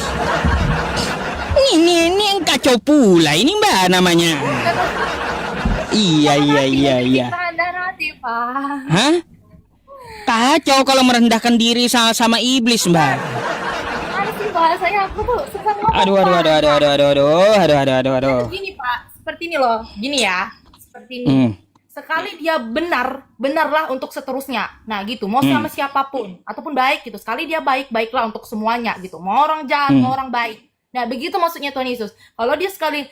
Ini yang kacau pula ini Mbak namanya. Iya. Hati, Pak. Hah? Kacau kalau merendahkan diri sama iblis Mbak. Gimana sih bahasanya, aku tuh susah ngomong. Aduh. Gini Pak, seperti ini loh, gini ya, seperti ini. sekali dia benarlah untuk seterusnya. Nah gitu, mau sama siapapun ataupun baik gitu. Sekali dia baiklah untuk semuanya gitu. Mau orang jahat, mau orang baik. Nah begitu maksudnya Tuhan Yesus. Kalau dia sekali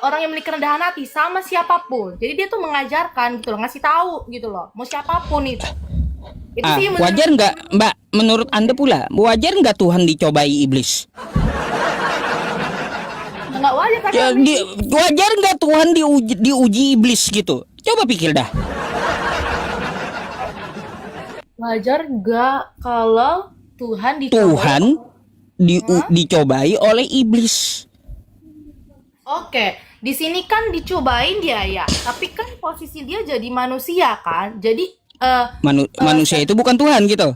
orang yang memiliki kerendahan hati sama siapapun. Jadi dia tuh mengajarkan gitu loh, ngasih tahu gitu loh. Mau siapapun itu. Itu sih menurut Wajar nggak, Mbak? Menurut Anda pula, wajar nggak Tuhan dicobai iblis? nggak wajar kan? Wajar nggak Tuhan diuji iblis gitu? Coba pikir dah. Wajar nggak kalau Tuhan dicobai oleh iblis. Oke, di sini kan dicobain dia ya, tapi kan posisi dia jadi manusia kan, jadi Manusia itu bukan Tuhan gitu.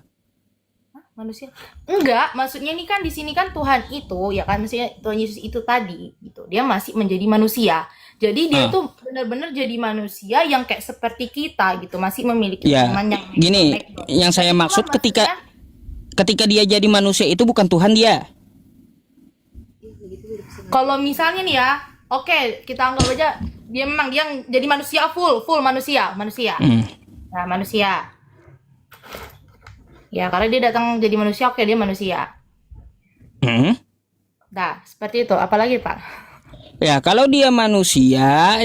manusia enggak, maksudnya ini kan di sini kan Tuhan itu ya kan, maksudnya Tuhan Yesus itu tadi gitu, dia masih menjadi manusia, jadi dia tuh benar-benar jadi manusia yang kayak seperti kita gitu, masih memiliki Ya, iman yang gini, baik. yang saya maksud Maksudnya, ketika dia jadi manusia itu bukan Tuhan dia. kalau misalnya nih ya, oke kita anggap aja dia memang dia jadi manusia full manusia. Nah, manusia. Ya, karena dia datang jadi manusia, oke dia manusia. Nah, seperti itu. Apalagi, Pak? Ya, kalau dia manusia,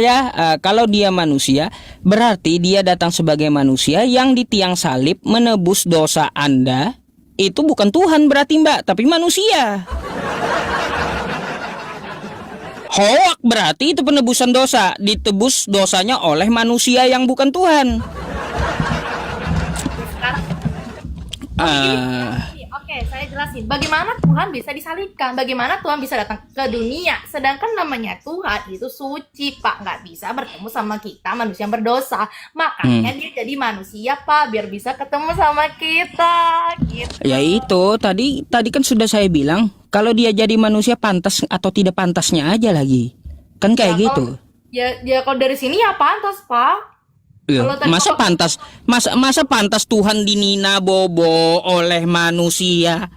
kalau dia manusia, berarti dia datang sebagai manusia yang di tiang salib menebus dosa Anda. Itu bukan Tuhan berarti, Mbak, tapi manusia. Hoak berarti itu penebusan dosa, ditebus dosanya oleh manusia yang bukan Tuhan. Oke, saya jelasin. Bagaimana Tuhan bisa disalibkan? Bagaimana Tuhan bisa datang ke dunia? Sedangkan namanya Tuhan itu suci, Pak. Nggak bisa bertemu sama kita, manusia yang berdosa. Makanya dia jadi manusia, Pak. Biar bisa ketemu sama kita. Gitu. Ya itu, tadi kan sudah saya bilang, kalau dia jadi manusia pantas atau tidak pantasnya aja lagi. Kan kayak gitu. Kalau dari sini ya pantas, Pak. Ya, masa pantas Tuhan dinina bobo oleh manusia?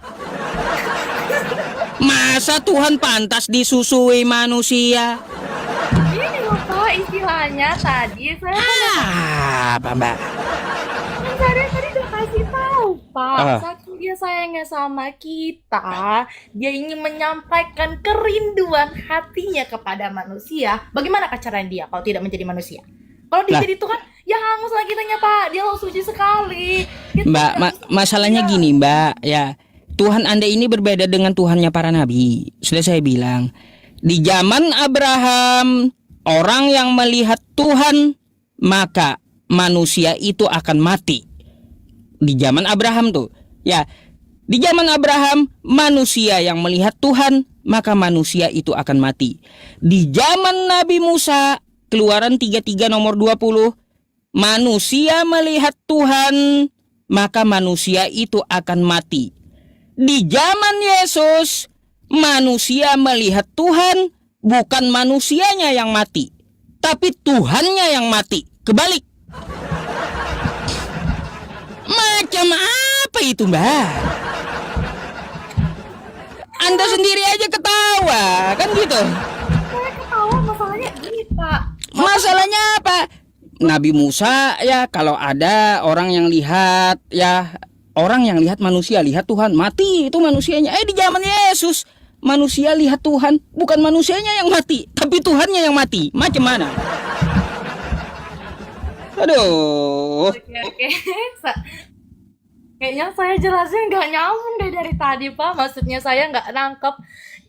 Masa Tuhan pantas disusui manusia? Ini loh, Pak, istilahnya tadi saya Apa, Mbak? kan tadi udah kasih tahu, Pak. Saking dia sayangnya sama kita, dia ingin menyampaikan kerinduan hatinya kepada manusia. Bagaimana caranya dia kalau tidak menjadi manusia? Kalau dia jadi Tuhan, ya hanguslah kitanya, Pak. Dia lo suci sekali. Mbak, masalahnya gini, Mbak, ya. Tuhan Anda ini berbeda dengan Tuhannya para nabi. Sudah saya bilang, di zaman Abraham, orang yang melihat Tuhan, maka manusia itu akan mati. Di zaman Abraham tuh, ya. Di zaman Abraham, manusia yang melihat Tuhan, maka manusia itu akan mati. Di zaman Nabi Musa, Keluaran 33 nomor 20, manusia melihat Tuhan, maka manusia itu akan mati. Di zaman Yesus, manusia melihat Tuhan, bukan manusianya yang mati, tapi Tuhannya yang mati. Kebalik. Macam apa itu, Mbak? Anda sendiri aja ketawa, kan gitu. Saya ketawa, masalahnya gini, Pak. Masalahnya apa? Nabi Musa, ya, kalau ada orang yang lihat, ya, orang yang lihat manusia, lihat Tuhan, mati itu manusianya. Di zaman Yesus, manusia lihat Tuhan, bukan manusianya yang mati, tapi Tuhannya yang mati. Macam mana? Aduh. Oke. Kayaknya saya jelasin nggak nyambung deh dari tadi, Pak. Maksudnya saya nggak nangkep.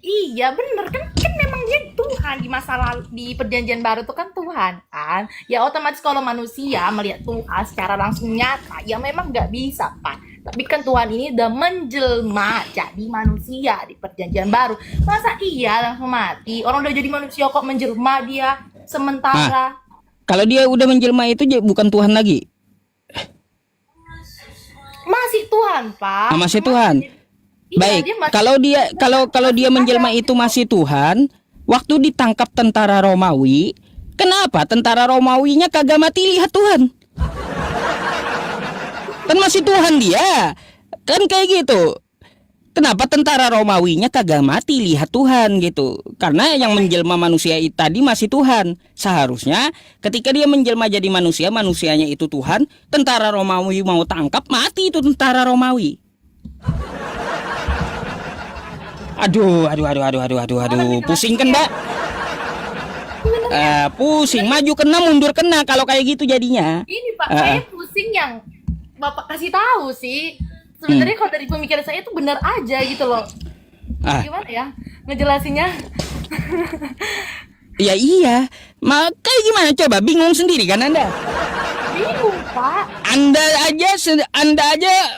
Iya bener kan memang dia Tuhan di masa lalu, di perjanjian baru tuh kan Tuhan kan. Ya otomatis kalau manusia melihat Tuhan secara langsung nyata, ya memang nggak bisa, Pak. Tapi kan Tuhan ini udah menjelma jadi manusia di perjanjian baru. Masa iya langsung mati? Orang udah jadi manusia kok menjelma dia sementara. Kalau dia udah menjelma itu bukan Tuhan lagi. Masih Tuhan, Pak. Masih Tuhan. Baik, kalau dia menjelma itu masih Tuhan, waktu ditangkap tentara Romawi, kenapa tentara Romawinya kagak mati lihat Tuhan? Kan masih Tuhan dia. Kan kayak gitu. Kenapa tentara Romawinya kagak mati lihat Tuhan gitu? Karena yang menjelma manusia tadi masih Tuhan. Seharusnya ketika dia menjelma jadi manusia, manusianya itu Tuhan. Tentara Romawi mau tangkap, mati itu tentara Romawi. Aduh, pusing kan Mbak? Pusing, maju kena, mundur kena kalau kayak gitu jadinya. Ini Pak, saya pusing yang Bapak kasih tahu sih. Sebenarnya kalau dari pemikiran saya itu benar aja gitu loh. Gimana ya ngejelasinnya? Ya iya, kayak gimana coba, bingung sendiri kan Anda? Bingung Pak. Anda aja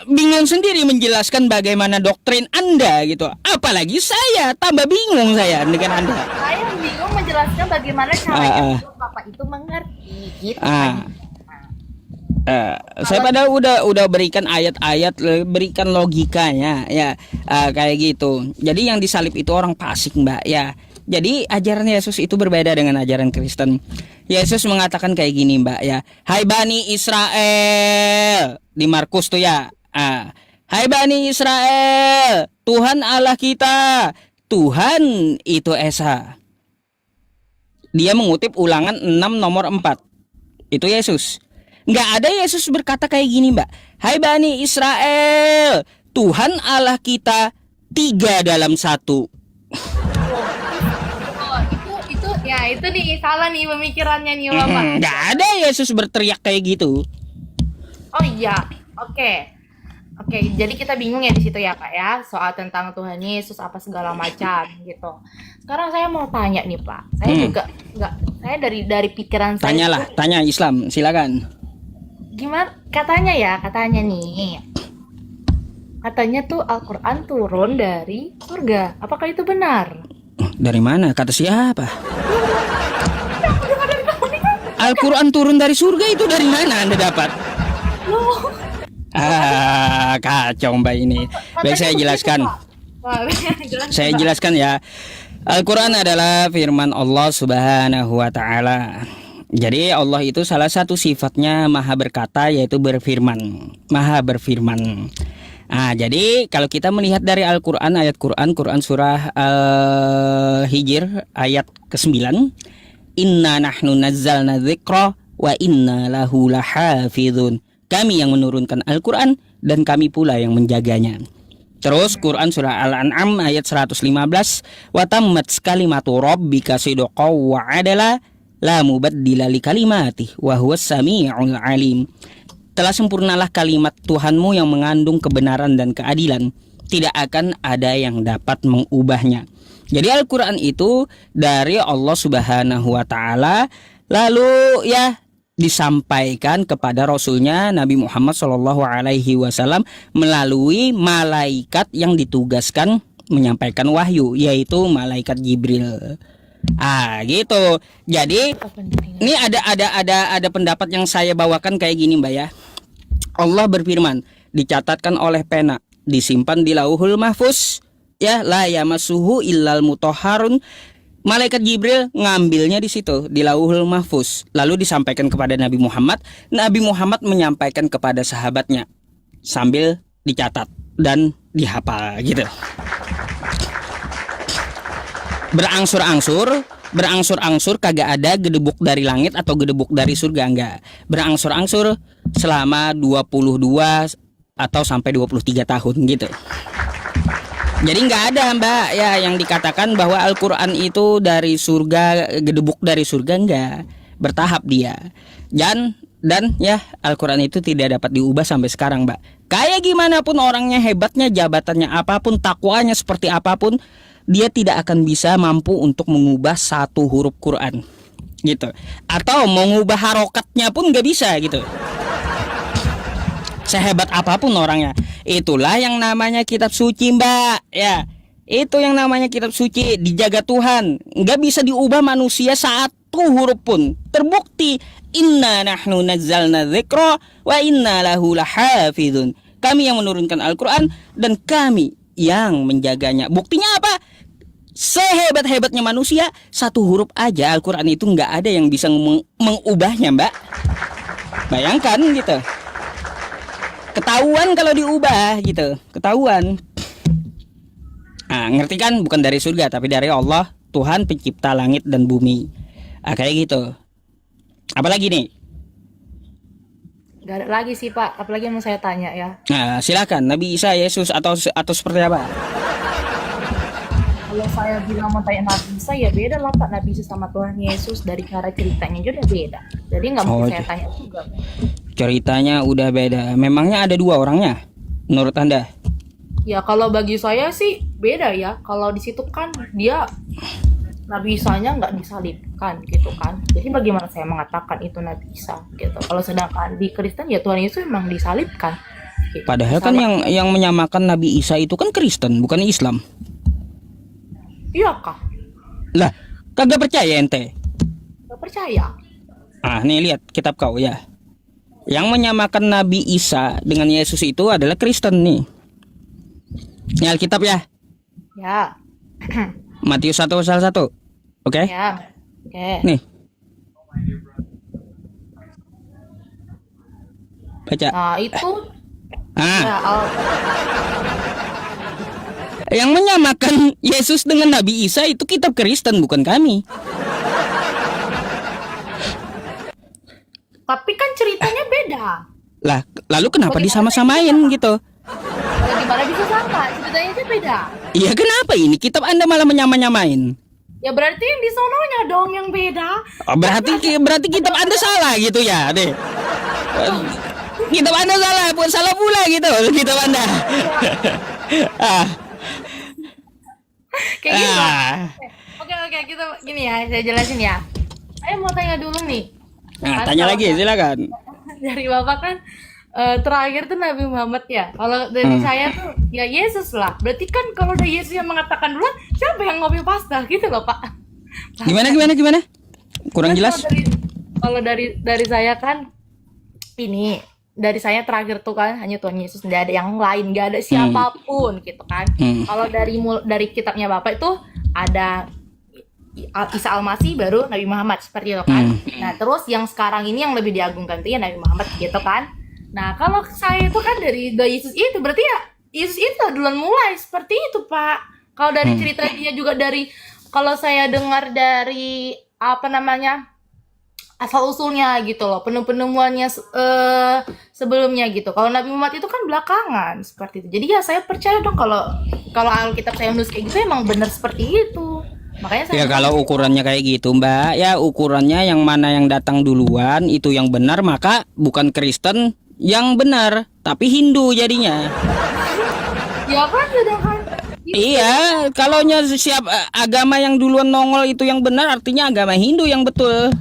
bingung sendiri menjelaskan bagaimana doktrin Anda gitu. Apalagi saya, tambah bingung saya dengan Anda. Saya bingung menjelaskan bagaimana caranya Bapak itu mengerti gitu. Saya pada udah berikan ayat-ayat, berikan logikanya ya, kayak gitu. Jadi yang disalib itu orang fasik Mbak ya. Jadi ajaran Yesus itu berbeda dengan ajaran Kristen. Yesus mengatakan kayak gini Mbak ya. Hai Bani Israel, di Markus tuh ya. Hai Bani Israel, Tuhan Allah kita, Tuhan itu Esa. Dia mengutip Ulangan 6 nomor 4. Itu Yesus. Nggak ada Yesus berkata kayak gini Mbak. Hai Bani Israel, Tuhan Allah kita 3 dalam 1. Itu nih salah nih pemikirannya nih Bapak. Nggak ada Yesus berteriak kayak gitu. Oh iya, oke, jadi kita bingung ya di situ ya Pak ya, soal tentang Tuhan Yesus apa segala macam gitu. Sekarang saya mau tanya nih Pak, saya juga saya dari pikiran saya. Tanyalah, tanya Islam, silakan. Gimana katanya nih, katanya tuh Al-Quran turun dari surga, apakah itu benar? Dari mana? Kata siapa? Al-Quran turun dari surga itu dari mana Anda dapat? Kacau Mbak ini. Baik, saya jelaskan. Saya jelaskan ya. Al-Quran adalah firman Allah Subhanahu wa Ta'ala. Jadi Allah itu salah satu sifatnya maha berkata, yaitu berfirman, maha berfirman. Jadi kalau kita melihat dari Al-Quran, ayat Quran surah Al-Hijr ayat ke-9, Inna nahnu nazzalna dzikra wa inna lahu lahafidhun. Kami yang menurunkan Al-Quran dan kami pula yang menjaganya. Terus Quran surah Al-An'am ayat 115, wa tammat kalimatu rabbika sidqan wa adala la mubaddila li kalimatih wa huwas sami'ul alim. Telah sempurnalah kalimat Tuhanmu yang mengandung kebenaran dan keadilan. Tidak akan ada yang dapat mengubahnya. Jadi Al-Quran itu dari Allah Subhanahu wa Ta'ala, lalu ya disampaikan kepada Rasulnya Nabi Muhammad SAW melalui malaikat yang ditugaskan menyampaikan wahyu, yaitu malaikat Jibril. Gitu. Jadi ini ada pendapat yang saya bawakan kayak gini Mbak ya. Allah berfirman, dicatatkan oleh pena, disimpan di Lauhul Mahfuz, ya, la yamassuhu illal mutahharun. Malaikat Jibril ngambilnya di situ di Lauhul Mahfuz, lalu disampaikan kepada Nabi Muhammad. Nabi Muhammad menyampaikan kepada sahabatnya sambil dicatat dan dihafal gitu. Berangsur-angsur kagak ada gedebuk dari langit atau gedebuk dari surga, enggak. Berangsur-angsur selama 22 atau sampai 23 tahun gitu. Jadi nggak ada Mbak ya yang dikatakan bahwa Al-Quran itu dari surga, gedebuk dari surga, enggak. Bertahap dia. Dan ya Al-Quran itu tidak dapat diubah sampai sekarang Mbak. Kayak gimana pun orangnya, hebatnya, jabatannya apapun, takwanya seperti apapun, dia tidak akan bisa mampu untuk mengubah satu huruf Quran gitu. Atau mengubah harokatnya pun nggak bisa gitu. Sehebat apapun orangnya. Itulah yang namanya kitab suci Mbak ya. Itu yang namanya kitab suci, dijaga Tuhan. Nggak bisa diubah manusia satu huruf pun. Terbukti inna nahnu nazzalna dzikra wa inna lahu lahafidhun. Kami yang menurunkan Al-Quran dan kami yang menjaganya. Buktinya apa? Sehebat-hebatnya manusia, satu huruf aja Al-Quran itu nggak ada yang bisa mengubahnya Mbak. Bayangkan gitu. Ketahuan kalau diubah gitu. Ketahuan. ngerti kan? Bukan dari surga tapi dari Allah, Tuhan pencipta langit dan bumi. Kayak gitu. Apalagi nih? Gak ada lagi sih Pak, apalagi yang mau saya tanya ya. Nah, silakan Nabi Isa, Yesus atau seperti apa? Kalau saya bilang mau tanya Nabi Isa ya beda lah Pak, Nabi Isa sama Tuhan Yesus dari cara ceritanya juga beda. Jadi nggak mungkin saya tanya juga. Ceritanya udah beda. Memangnya ada dua orangnya? Menurut Anda? Ya kalau bagi saya sih beda ya. Kalau di situ kan dia Nabi Isa-nya nggak disalibkan gitu kan. Jadi bagaimana saya mengatakan itu Nabi Isa gitu. Kalau sedangkan di Kristen ya Tuhan Yesus memang disalibkan. Gitu. Padahal kan yang menyamakan Nabi Isa itu kan Kristen, bukan Islam. Iya kah? Lah, kagak percaya ente? Gak percaya. Nih lihat kitab kau ya. Yang menyamakan Nabi Isa dengan Yesus itu adalah Kristen nih. Ini Alkitab ya. Ya. Matius 1 pasal 1. Oke? Ya. Oke. Nih. Baca. Nah, itu ya, Yang menyamakan Yesus dengan Nabi Isa itu kitab Kristen, bukan kami. tapi kan ceritanya beda. Lah, lalu kenapa disama-samain gitu? Ya, gimana bisa sama? Ceritanya aja beda. Iya, kenapa ini kitab Anda malah menyama-nyamain? Ya berarti yang di sononya dong yang beda. Berarti kitab Anda salah gitu ya, deh. Kitab Anda salah pula gitu kitab Anda. Kayak gitu. Oke, kita gini ya, saya jelasin ya. Saya mau tanya dulu nih. Tanya lagi, silakan. Dari Bapak kan terakhir tuh Nabi Muhammad ya. Kalau dari saya tuh ya Yesus lah. Berarti kan kalau dari Yesus yang mengatakan duluan, siapa yang ngopi pasta gitu loh, Pak. Gimana? Kurang jelas. Kalau dari saya kan ini dari saya terakhir tuh kan hanya Tuhan Yesus, nggak ada yang lain, nggak ada siapapun gitu kan. Kalau dari kitabnya Bapak itu ada Isa Al-Masih baru Nabi Muhammad seperti itu kan. Nah terus yang sekarang ini yang lebih diagungkan itu ya Nabi Muhammad gitu kan. Nah kalau saya itu kan dari Yesus itu berarti ya Yesus itu duluan mulai seperti itu Pak. Kalau dari cerita dia juga dari kalau saya dengar dari apa namanya asal usulnya gitu loh, penemuannya sebelumnya gitu. Kalau Nabi Muhammad itu kan belakangan seperti itu. Jadi ya saya percaya dong kalau Alkitab saya nulis kayak gitu emang benar seperti itu. Makanya saya kalau ukurannya kayak gitu Mbak, ya ukurannya yang mana yang datang duluan itu yang benar, maka bukan Kristen yang benar, tapi Hindu jadinya. Ya kan sedangkan Iya, kalaunya siap agama yang duluan nongol itu yang benar, artinya agama Hindu yang betul.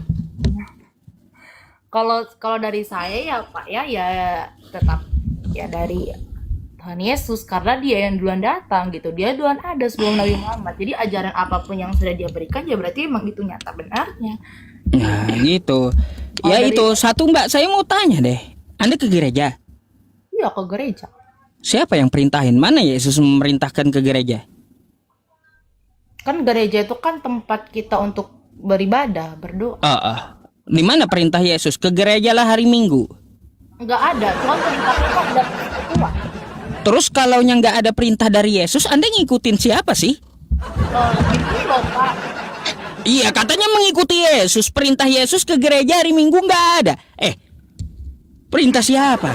Kalau dari saya ya Pak ya tetap ya dari Tuhan Yesus karena dia yang duluan datang gitu. Dia duluan ada sebelum Nabi Muhammad. Jadi ajaran apapun yang sudah dia berikan ya berarti emang itu nyata benarnya. Nah, gitu. Ya itu satu Mbak, saya mau tanya deh. Anda ke gereja? Iya, ke gereja. Siapa yang perintahin? Mana Yesus memerintahkan ke gereja? Kan gereja itu kan tempat kita untuk beribadah, berdoa. Di mana perintah Yesus? Ke gereja lah hari Minggu. Enggak ada. Tuhan perintahnya kan ada persekutuan. Terus kalau nggak ada perintah dari Yesus, Anda ngikutin siapa sih? Gitu loh Pak. Iya, katanya mengikuti Yesus. Perintah Yesus ke gereja hari Minggu nggak ada. Perintah siapa?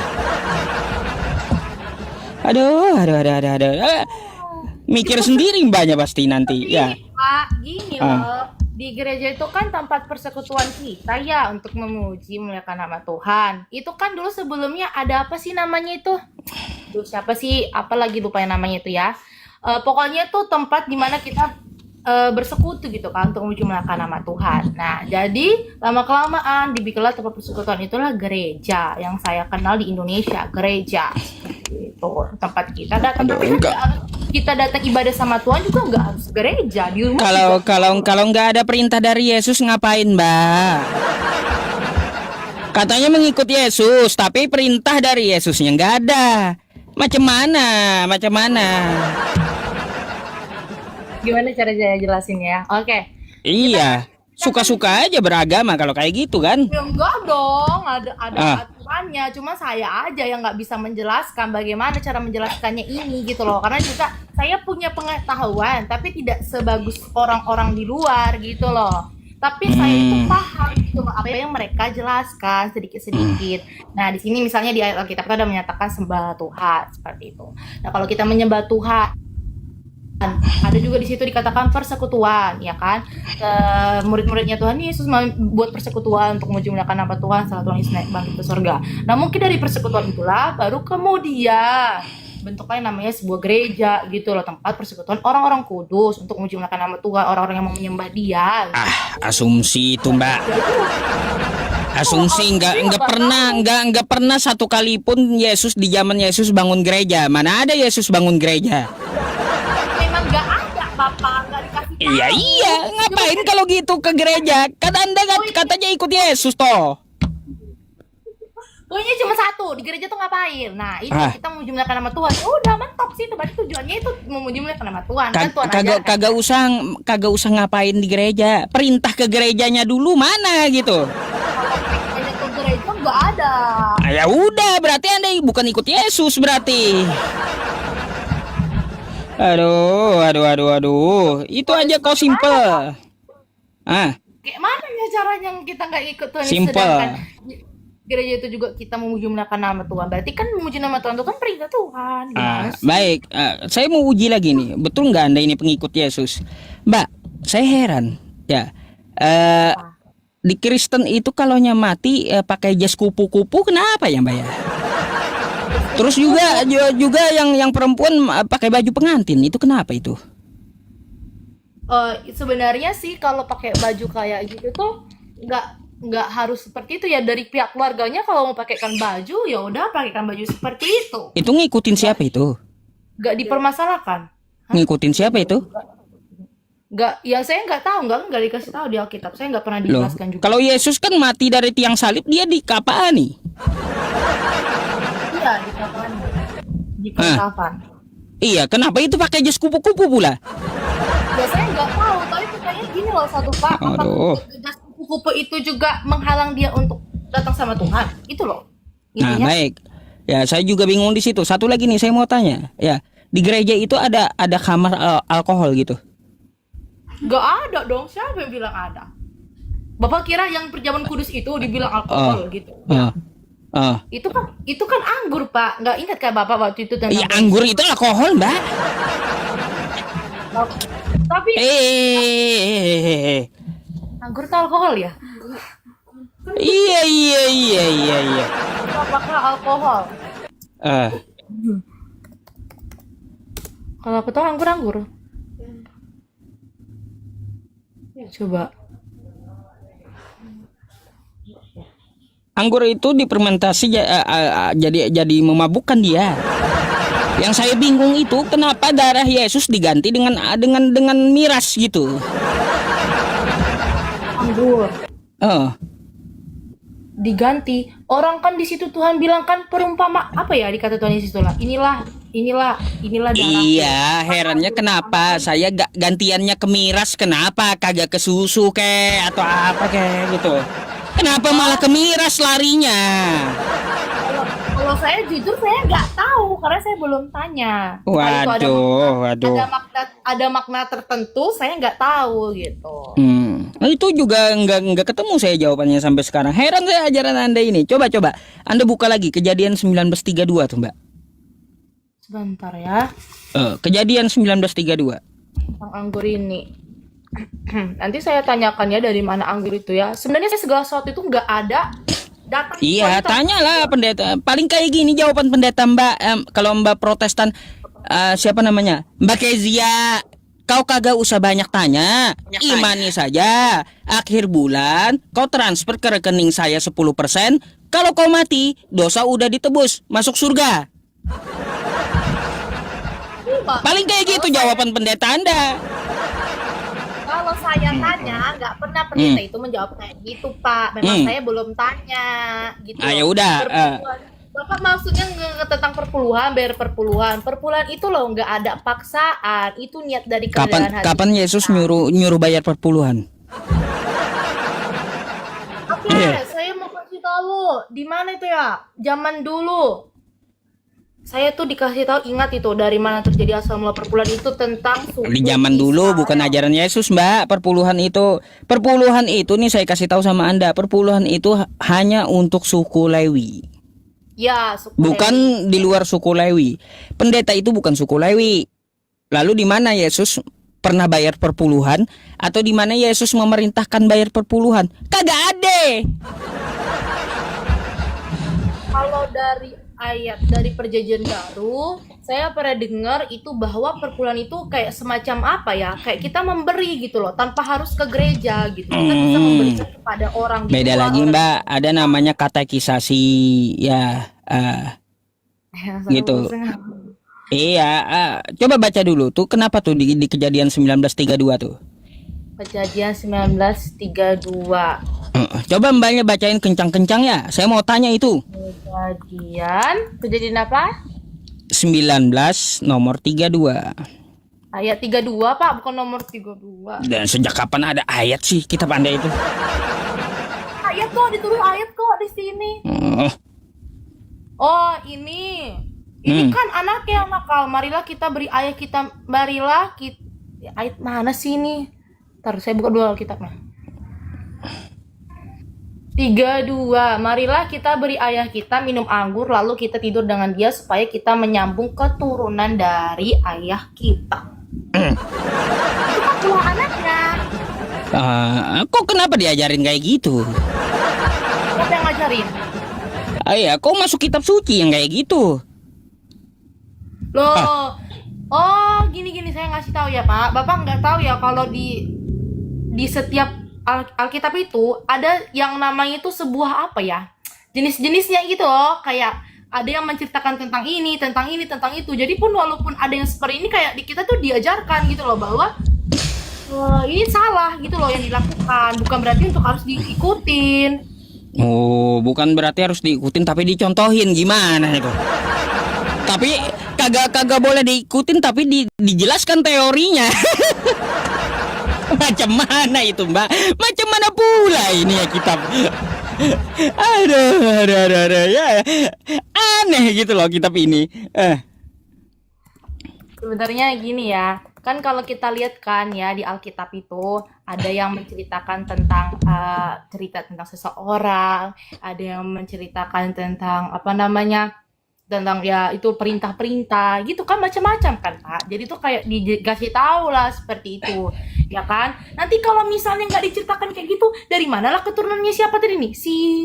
Aduh. Mikir sendiri mbaknya pasti nanti. Ya. Pak, gini loh. Di gereja itu kan tempat persekutuan kita ya untuk memuji memuliakan nama Tuhan. Itu kan dulu sebelumnya ada apa sih namanya itu? Duh, siapa sih? Apalagi lupa yang namanya itu ya. Pokoknya itu tempat dimana kita bersekutu gitu kan untuk memuji memuliakan nama Tuhan. Nah, jadi lama-kelamaan dibikinlah tempat persekutuan itulah gereja yang saya kenal di Indonesia, gereja. Itu tempat kita datang. Tapi kan kita datang ibadah sama Tuhan juga nggak harus gereja di rumah. Kalau nggak ada perintah dari Yesus ngapain Mbak? Katanya mengikut Yesus, tapi perintah dari Yesusnya nggak ada. Macam mana? Gimana cara saya jelasin ya? Oke. Iya. suka-suka aja beragama kalau kayak gitu kan. Ya enggak dong, ada Ah. aturannya. Cuma saya aja yang nggak bisa menjelaskan bagaimana cara menjelaskannya ini gitu loh. Karena juga saya punya pengetahuan, tapi tidak sebagus orang-orang di luar gitu loh. Tapi saya itu paham gitu loh, apa yang mereka jelaskan sedikit-sedikit. Nah, di sini misalnya di ayat Alkitab itu ada menyatakan sembah Tuhan seperti itu. Nah, kalau kita menyembah Tuhan, ada juga di situ dikatakan persekutuan, ya kan? Murid-muridnya Tuhan Yesus membuat persekutuan untuk menjumlahkan nama Tuhan setelah Tuhan Yesus naik bangkit ke surga. Nah, mungkin dari persekutuan itulah baru kemudian bentuknya namanya sebuah gereja gitu loh, tempat persekutuan orang-orang kudus untuk menjumlahkan nama Tuhan, orang-orang yang mau menyembah Dia. Gitu. Asumsi itu Mbak. Asumsi nggak pernah satu kali pun Yesus di zaman Yesus bangun gereja. Mana ada Yesus bangun gereja? Memang nggak ada, Bapak, nggak dikasih tahu. Iya, ngapain kalau gitu ke gereja? Kan Anda katanya ikut Yesus toh. Poinnya cuma satu, di gereja tuh ngapain? Nah, itu kita mau menjumlahkan nama Tuhan. Udah mentok sih itu, berarti tujuannya itu mau menjumlahkan nama Tuhan. Kan Tuhan Kagak usah ngapain di gereja. Perintah ke gerejanya dulu mana gitu. Kalau ke gereja nggak ada. Ya udah, berarti Anda bukan ikut Yesus berarti. Aduh. Itu aja kau simple. Kayak mana ya caranya kita nggak ikut Tuhan? Simple. Sedangkan gereja itu juga kita mau menjumlahkan nama Tuhan. Berarti kan memuji nama Tuhan itu kan perintah Tuhan. Baik, saya mau uji lagi nih. Betul nggak Anda ini pengikut Yesus? Mbak, saya heran. Ya, di Kristen itu kalau mati pakai jas kupu-kupu, kenapa ya Mbak ya? Terus juga yang perempuan pakai baju pengantin, itu kenapa itu? Sebenarnya sih kalau pakai baju kayak gitu tuh nggak harus seperti itu ya, dari pihak keluarganya. Kalau mau pakaikan baju ya udah pakaikan baju seperti itu. Itu ngikutin siapa itu? Nggak dipermasalahkan. Ngikutin siapa itu? Nggak, ya saya nggak tahu, nggak dikasih tahu di Alkitab. Saya nggak pernah dijelaskan juga. Kalau Yesus kan mati dari tiang salib, dia dikapani. Iya, di kafan. Iya, kenapa itu pakai jas kupu-kupu pula? Ya saya nggak tahu, tapi kayaknya gini loh satu Pak. Aduh. Jas kupu-kupu itu juga menghalang dia untuk datang sama Tuhan. Itu loh. Nah, baik. Ya, saya juga bingung di situ. Satu lagi nih saya mau tanya. Ya, di gereja itu ada kamar alkohol gitu? Gak ada dong. Siapa yang bilang ada? Bapak kira yang perjamuan kudus itu dibilang alkohol gitu? Itu kan anggur, Pak. Nggak ingat kan Bapak waktu itu tentang? Iya, anggur itu alkohol, Mbak. Tapi anggur itu alkohol ya? Iya. Apakah alkohol? Kalau aku tahu anggur. Coba. Anggur itu difermentasi jadi memabukkan dia. Yang saya bingung itu kenapa darah Yesus diganti dengan miras gitu. Anggur. Diganti. Orang kan di situ Tuhan bilang kan perumpama apa ya dikata Tuhan Yesus lah. Inilah darah. Iya, herannya kenapa saya gantiannya ke miras, kenapa kagak ke susu atau apa gitu. Kenapa malah ke miras larinya? Kalau saya jujur saya nggak tahu karena saya belum tanya. Waduh. Ada makna tertentu saya nggak tahu gitu. Nah, itu juga nggak ketemu saya jawabannya sampai sekarang. Heran saya ajaran Anda ini. Coba Anda buka lagi Kejadian 19:32 tuh Mbak. Sebentar ya. Kejadian 19:32. Tentang anggur ini. Nanti saya tanyakan ya dari mana anggur itu ya. Sebenarnya segala sesuatu itu nggak ada datang. Iya, tanyalah pendeta. Paling kayak gini jawaban pendeta Mbak. Kalau Mbak Protestan, siapa namanya? Mbak Kezia. Kau kagak usah banyak tanya, imani saja. Akhir bulan kau transfer ke rekening saya 10%. Kalau kau mati, dosa udah ditebus, masuk surga. Paling kayak gitu jawaban pendeta Anda. Kalau saya tanya, nggak pernah pendeta itu menjawab kayak gitu, Pak. Memang saya belum tanya, gitu. Ya udah. Bapak maksudnya tentang perpuluhan, bayar perpuluhan. Perpuluhan itu loh nggak ada paksaan. Itu niat dari keadaan hati. Kapan Yesus nyuruh bayar perpuluhan? Saya mau kasih tahu di mana itu ya? Zaman dulu. Saya tuh dikasih tahu, ingat itu dari mana terjadi asal mula perpuluhan itu tentang suku Di zaman dulu bukan Israel. ajaran Yesus, Mbak. Perpuluhan itu nih saya kasih tahu sama Anda, perpuluhan itu hanya untuk suku Lewi. Ya, suku Bukan Lewi. di luar suku Lewi. Pendeta itu bukan suku Lewi. Lalu di mana Yesus pernah bayar perpuluhan atau di mana Yesus memerintahkan bayar perpuluhan? Kagak ada. Kalau dari ayat dari Perjanjian Baru, saya pernah dengar itu bahwa perpuluhan itu kayak semacam apa ya? Kayak kita memberi gitu loh, tanpa harus ke gereja gitu. Kita bisa memberikan kepada orang di Beda luar, lagi, orang Mbak. Ada namanya katekisasi ya. Gitu. Iya, coba baca dulu tuh kenapa tuh di kejadian 1932 tuh. Kejadian 1932. Coba Mbaknya bacain kencang-kencang ya. Saya mau tanya itu. Kejadian apa? 19 nomor 32. Ayat 32, Pak, bukan nomor 32. Dan sejak kapan ada ayat sih kita pandai itu? Ayat kok, ditulis ayat kok di sini. Oh, Oh, ini. Ini kan anak yang nakal. Marilah kita beri ayat kita. Marilah kita. Ayat mana sih ini? Ntar saya buka dulu Alkitabnya. 32. Marilah kita beri ayah kita minum anggur lalu kita tidur dengan dia supaya kita menyambung keturunan dari ayah kita. Itu kan dua anaknya. kok kenapa diajarin kayak gitu? Siapa yang ngajarin? Iya, kok masuk kitab suci yang kayak gitu? Loh. Oh, gini-gini saya ngasih tahu ya, Pak. Bapak nggak tahu ya kalau di setiap Alkitab itu ada yang namanya itu sebuah apa ya? Jenis-jenisnya gitu loh, kayak ada yang menceritakan tentang ini, tentang ini, tentang itu. Jadi pun walaupun ada yang seperti ini kayak di kita tuh diajarkan gitu loh bahwa ini salah gitu loh yang dilakukan, bukan berarti untuk harus diikutin. Oh, bukan berarti harus diikutin tapi dicontohin gimana itu? Tapi kagak boleh diikutin tapi dijelaskan teorinya. Macam mana itu, Mbak? Macam mana pula ini ya kitab? Aduh, ya. Aneh gitu loh kitab ini. Sebenarnya gini ya, kan kalau kita lihat kan ya di Alkitab itu ada yang menceritakan tentang cerita tentang seseorang, ada yang menceritakan tentang apa namanya, tentang ya itu perintah-perintah gitu kan, macam-macam kan Pak. Jadi tuh kayak dikasih tahu lah seperti itu, ya kan. Nanti kalau misalnya nggak diceritakan kayak gitu, dari manalah keturunannya siapa tadi nih?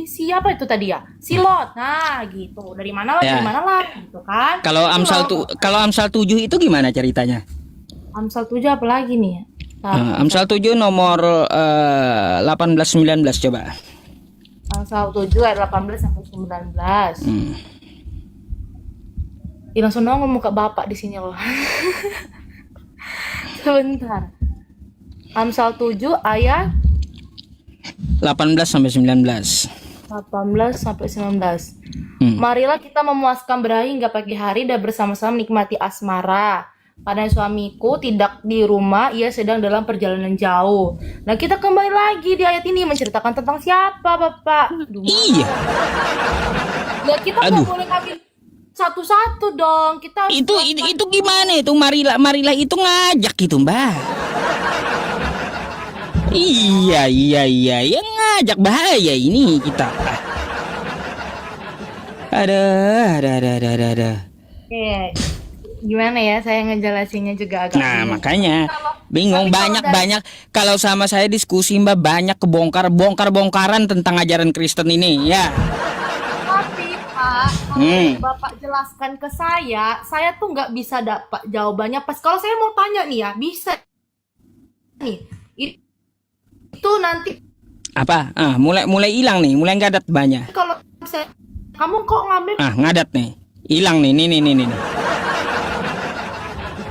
Siapa itu tadi ya? Si Lot. Nah gitu. Dari mana lah? Ya. Dari mana lah? Gitu kan. Kalau Amsal 7 itu gimana ceritanya? Amsal 7 apa lagi nih? Amsal 7 nomor 18-19 coba. Amsal 7 ayat 18 sampai 19. Langsung nongol muka bapak di sini loh. Sebentar. Amsal 7 ayat 18 sampai 19. 18 sampai 19. Marilah kita memuaskan berahi hingga pagi hari dan bersama-sama menikmati asmara. Karena suamiku tidak di rumah, ia sedang dalam perjalanan jauh. Nah, kita kembali lagi di ayat ini menceritakan tentang siapa, Bapak? Iya. Nah, kita nggak boleh ngambil satu-satu dong. Kita harus Itu gimana itu? Marilah itu ngajak gitu, Mbak. Iya, ya ngajak, bahaya ini kita. Ada. Oke. Gimana ya saya ngejelasinnya juga agak Nah, bingung. makanya bingung. tapi kalau Banyak kalau sama saya diskusi, Mbak, banyak bongkaran tentang ajaran Kristen ini ya. Tapi Pak, kalau Bapak jelaskan ke saya tuh nggak bisa dapat jawabannya pas. Kalau saya mau tanya nih ya, bisa nih. Itu nanti Apa? Mulai hilang nih, mulai ngadat banyak. kalau saya kamu kok ngambil Ngadat nih. Hilang nih, nih.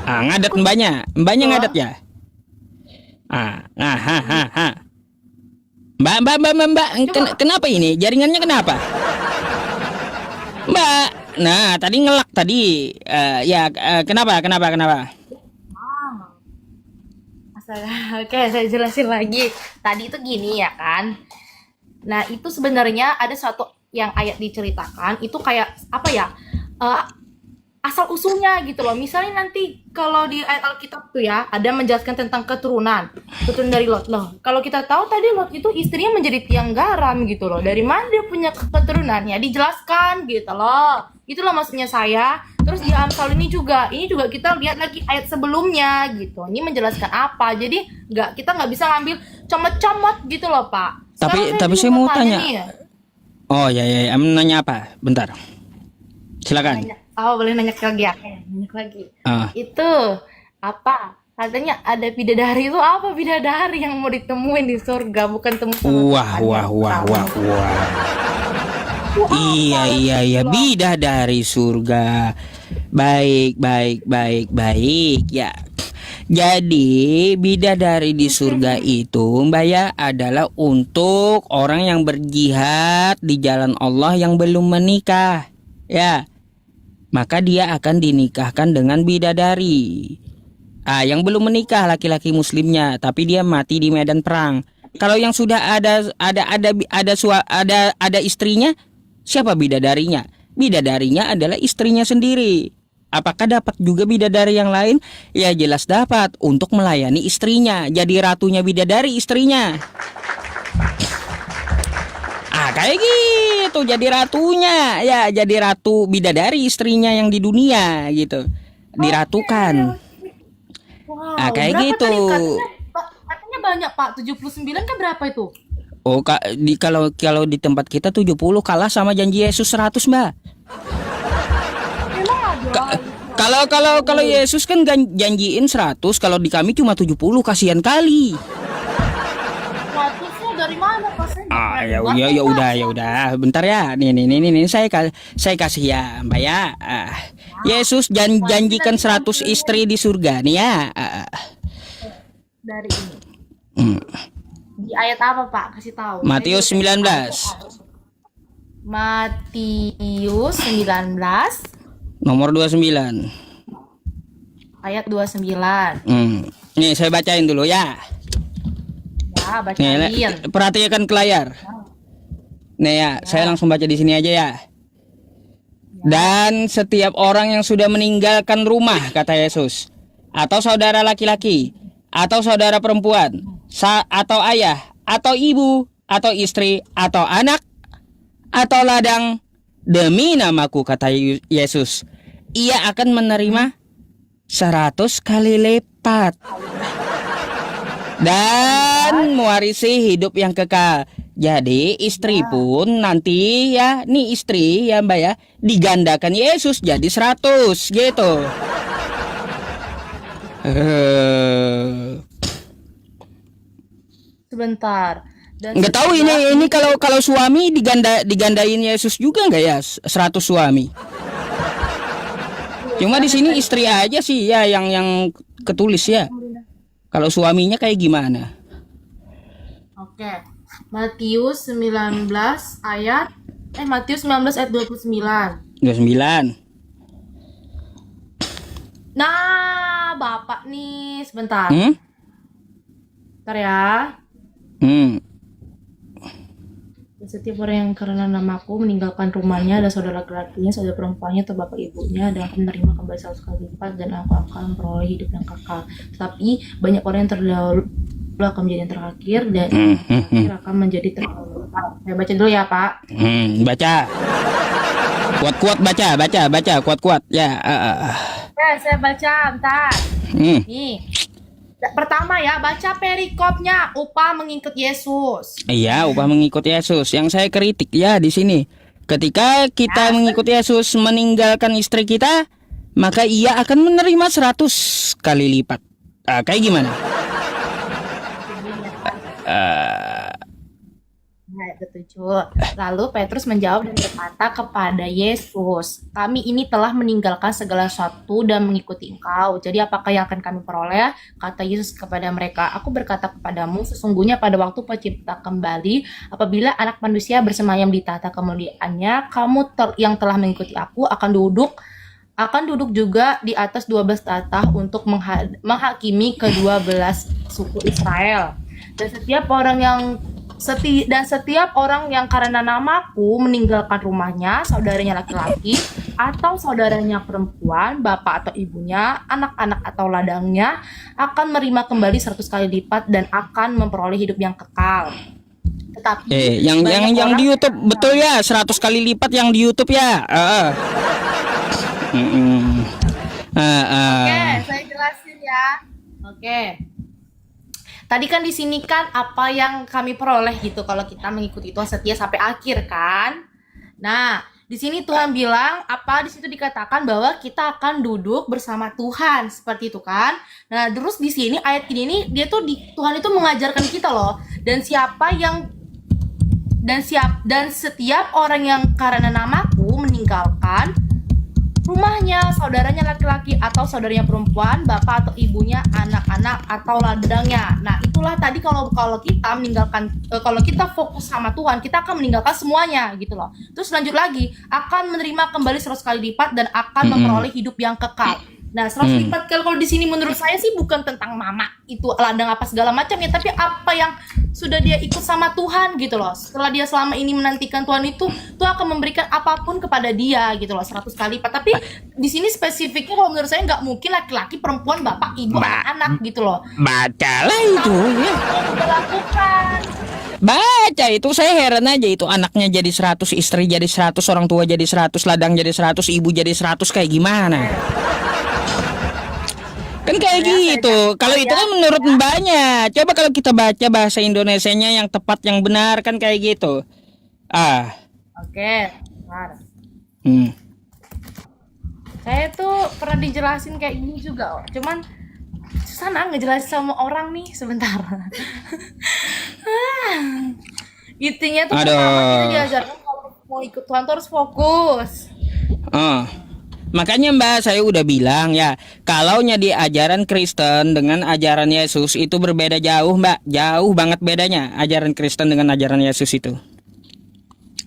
Ngadat mbaknya ngadat ya. Mbak, kenapa ini? Jaringannya kenapa? Mbak, nah tadi ngelak tadi. Kenapa? Oke, saya jelasin lagi. Tadi itu gini ya kan. Nah, itu sebenarnya ada satu yang ayat diceritakan itu kayak apa ya? eh, Asal usulnya gitu loh. Misalnya nanti kalau di ayat Alkitab tuh ya ada menjelaskan tentang keturunan dari Lot. Loh, kalau kita tahu tadi Lot itu istrinya menjadi tiang garam gitu loh. Dari mana dia punya keturunannya? Dijelaskan gitu loh. Itulah maksudnya saya. Terus di Amsal ini juga kita lihat lagi ayat sebelumnya gitu. Ini menjelaskan apa? Jadi kita nggak bisa ngambil comot-comot gitu loh Pak. Tapi saya juga mau tanya. nih ya. Oh ya ya, nanya apa? Bentar. Silakan. Boleh nanya lagi ya? Nanya lagi. Ah. Itu apa? Katanya ada bidadari itu apa bidadari yang mau ditemuin di surga bukan temu sama Wah, Tuhan wah, yang wah, tahu. wah, wah. Itu apa Iya, gitu loh. bidadari surga. Baik, baik, baik, baik. Ya. Jadi, bidadari di surga itu, Mbak ya, adalah untuk orang yang berjihad di jalan Allah yang belum menikah. Ya, maka dia akan dinikahkan dengan bidadari. Yang belum menikah laki-laki muslimnya, tapi dia mati di medan perang. Kalau yang sudah ada istrinya, siapa bidadarinya? Bidadarinya adalah istrinya sendiri. Apakah dapat juga bidadari yang lain? Ya jelas dapat, untuk melayani istrinya. Jadi ratunya bidadari istrinya. Kayak gitu, jadi ratunya. Ya, jadi ratu bidadari istrinya yang di dunia gitu. Diratukan. Wow, Kayak berapa gitu. tadi katanya banyak Pak, 79 kan berapa itu? Oh, kalau di tempat kita 70 kalah sama janji Yesus 100, Mbak. Memang ada. Kalau Yesus kan janjiin 100, kalau di kami cuma 70, kasihan kali. 100-nya dari mana Pak? Saya nggak pernah Ya dengar, ya Pak. udah. Bentar ya. Nih, saya kasih ya, Mbak ya. Yesus janjikan 100 istri di surga nih ya. Dari ini. Di ayat apa Pak? Kasih tahu. Matius 19 Matius 19 nomor 29. ayat 29. Nih saya bacain dulu ya. Ya, Nih, bacain. perhatikan ke layar. Nih ya, saya langsung baca di sini aja ya. Dan setiap orang yang sudah meninggalkan rumah, kata Yesus, atau saudara laki-laki, atau saudara perempuan, atau ayah, atau ibu, atau istri, atau anak, atau ladang, demi namaku, kata Yesus, ia akan menerima 100 kali lipat dan mewarisi hidup yang kekal. Jadi istri pun nanti ya, nih istri ya Mbak ya, digandakan Yesus jadi 100 gitu. Sebentar. Dan Nggak tahu ini kalau suami digandain Yesus juga nggak ya 100 suami. Cuma di sini istri aja sih ya yang ketulis ya. Kalau suaminya kayak gimana? Oke. Matius 19 ayat 29. 29. Nah, Bapak nih, sebentar. Hmm? Bentar ya. Setiap orang yang karena namaku meninggalkan rumahnya, ada saudara laki-lakinya, saudara perempuannya, atau bapak ibunya, dan akan menerima kembali 100 kali lipat, dan aku akan memperoleh hidup yang kekal. Tapi banyak orang yang terdahulu akan menjadi yang terakhir, dan yang terakhir akan menjadi terdahulu. Saya baca dulu ya Pak. Baca. Kuat-kuat baca kuat-kuat ya. Saya baca, bentar. Nih. Pertama ya, baca perikopnya, upah mengikut Yesus. Iya, upah mengikut Yesus. Yang saya kritik ya di sini. Ketika kita mengikut Yesus meninggalkan istri kita, maka ia akan menerima 100 kali lipat. Kayak gimana? Ayat ke-7. Lalu Petrus menjawab dan berkata kepada Yesus, kami ini telah meninggalkan segala sesuatu dan mengikuti Engkau. Jadi apakah yang akan kami peroleh? Kata Yesus kepada mereka, aku berkata kepadamu, sesungguhnya pada waktu pencipta kembali, apabila anak manusia bersemayam di tahta kemuliaannya, kamu yang telah mengikuti aku akan duduk juga di atas 12 tahta untuk menghakimi ke-12 suku Israel. Dan setiap orang yang Dan setiap orang yang karena namaku meninggalkan rumahnya, saudaranya laki-laki atau saudaranya perempuan, bapak atau ibunya, anak-anak atau ladangnya, akan menerima kembali 100 kali lipat dan akan memperoleh hidup yang kekal. Tetapi yang banyak yang orang di YouTube betul ya, 100 kali lipat yang di YouTube ya. Oke, saya jelasin ya. Oke. Tadi kan di sini kan apa yang kami peroleh gitu kalau kita mengikuti Tuhan setia sampai akhir kan. Nah, di sini Tuhan bilang apa di situ dikatakan bahwa kita akan duduk bersama Tuhan seperti itu kan. Nah, terus di sini ayat ini nih dia tuh Tuhan itu mengajarkan kita loh. Dan setiap orang yang karena namaku meninggalkan rumahnya, saudaranya laki-laki atau saudaranya perempuan, bapak atau ibunya, anak-anak atau ladangnya. Nah, itulah tadi kalau kita meninggalkan kalau kita fokus sama Tuhan, kita akan meninggalkan semuanya gitu loh. Terus lanjut lagi, akan menerima kembali 100 kali lipat dan akan memperoleh hidup yang kekal. Nah, 100 lipat kalau di sini menurut saya sih bukan tentang mama itu ladang apa segala macam ya, tapi apa yang sudah dia ikut sama Tuhan gitu loh. Setelah dia selama ini menantikan Tuhan itu, Tuhan akan memberikan apapun kepada dia gitu loh, 100 kali lipat. Tapi di sini spesifiknya kalau menurut saya nggak mungkin laki-laki, perempuan, bapak, ibu, anak-anak gitu loh. Bacalah itu ya. Lakukan. Baca itu, saya heran aja itu, anaknya jadi 100, istri jadi 100, orang tua jadi 100, ladang jadi 100, ibu jadi 100, kayak gimana? Kan kayak gitu. Kalau itu kan menurut mbaknya. Coba kalau kita baca bahasa Indonesianya yang tepat, yang benar kan kayak gitu. Oke, benar. Saya tuh pernah dijelasin kayak gini juga, cuman susah ngejelasin sama orang nih sebentar. Intinya tuh pertama kita diajarkan kalau mau ikut Tuhan tuh harus fokus. Makanya Mbak, saya udah bilang ya, kalau di ajaran Kristen dengan ajaran Yesus itu berbeda jauh Mbak, jauh banget bedanya ajaran Kristen dengan ajaran Yesus itu,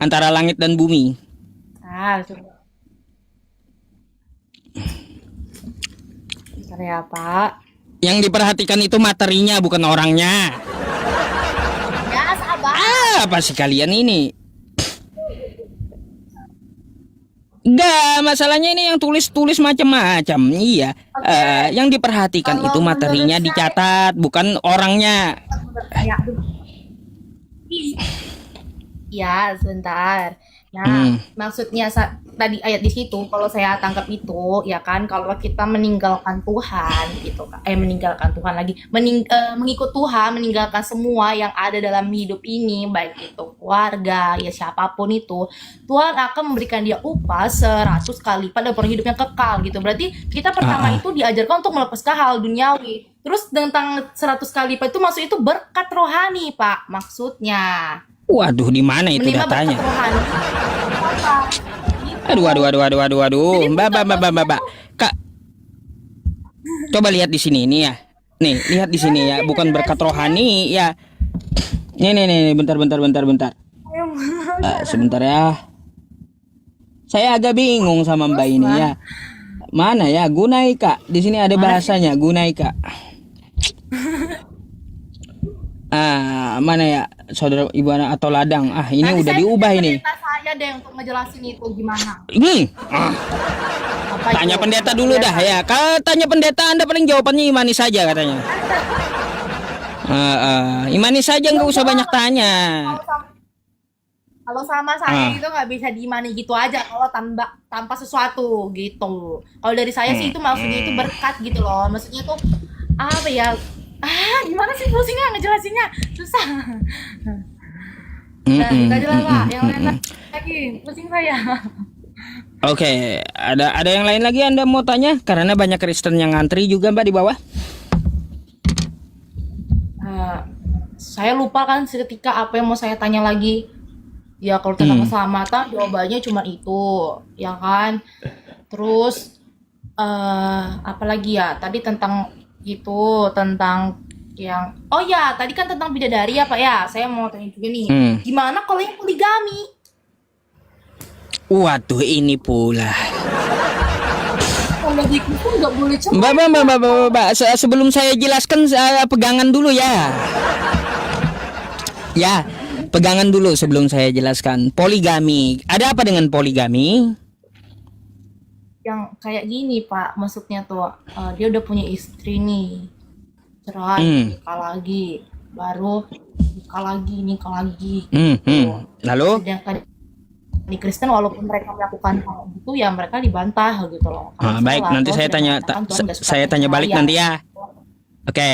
antara langit dan bumi. Coba. Bentar ya Pak. Yang diperhatikan itu materinya, bukan orangnya. Ya sabar. Apa sih kalian ini? Enggak, masalahnya ini yang tulis-tulis macam-macam. Iya. Yang diperhatikan kalau itu materinya dicatat, bukan orangnya. Ya, sebentar. Maksudnya tadi ayat di situ kalau saya tangkap itu ya kan, kalau kita meninggalkan Tuhan gitu kan, meninggalkan Tuhan lagi, mengikut Tuhan, meninggalkan semua yang ada dalam hidup ini, baik itu keluarga ya siapapun itu, Tuhan akan memberikan dia upah 100 kali pada hidup yang kekal gitu. Berarti kita pertama itu diajarkan untuk melepaskan hal duniawi. Terus tentang 100 kali lipat itu maksud itu berkat rohani Pak maksudnya. Waduh, di mana itu datanya? Aduh. Mbak. Kak, coba lihat di sini ini ya. Nih, lihat di sini ya, bukan berkat rohani ya. Nih, bentar. Sebentar ya. Saya agak bingung sama Mbak ini ya. Mana ya, gunai Kak? Di sini ada bahasanya, gunai Kak. Mana ya, saudara, ibu, anak atau ladang. Ini nanti udah diubah ini. Saya deh untuk ngejelasin itu gimana. Tanya pendeta dulu dah ya. Kalau tanya pendeta Anda paling jawabannya imani saja katanya. Imani saja, nggak usah banyak tanya. Kalau sama saya itu nggak bisa diimani gitu aja kalau tanpa sesuatu gitu. Kalau dari saya sih itu maksudnya itu berkat gitu loh. Maksudnya tuh apa ya? Gimana sih pusingnya ngejelasinnya, susah. Nggak jelas Pak, yang lain lagi pusing saya. Oke, ada yang lain lagi Anda mau tanya? Karena banyak Kristen yang ngantri juga Mbak di bawah. Saya lupa kan seketika apa yang mau saya tanya lagi. Ya kalau tentang keselamatan jawabannya cuma itu, ya kan. Terus apalagi ya? Tadi tentang itu, tentang yang tadi kan tentang bidadari ya Pak ya. Saya mau tanya juga nih, gimana kalau yang poligami? Waduh, ini pula. Kalau di itu nggak boleh cerai. Mbak, sebelum saya jelaskan, saya pegangan dulu ya. Ya, pegangan dulu sebelum saya jelaskan. Poligami. Ada apa dengan poligami? Yang kayak gini Pak, maksudnya tuh dia udah punya istri nih, cerai, nikah lagi, baru nikah lagi, gitu. Lalu? Sedangkan di Kristen walaupun mereka melakukan hal itu ya mereka dibantah gitu loh. Baik, Salah. nanti Terus saya mereka tanya katakan Tuhan nggak suka saya tanya balik percaya. nanti ya. Oke.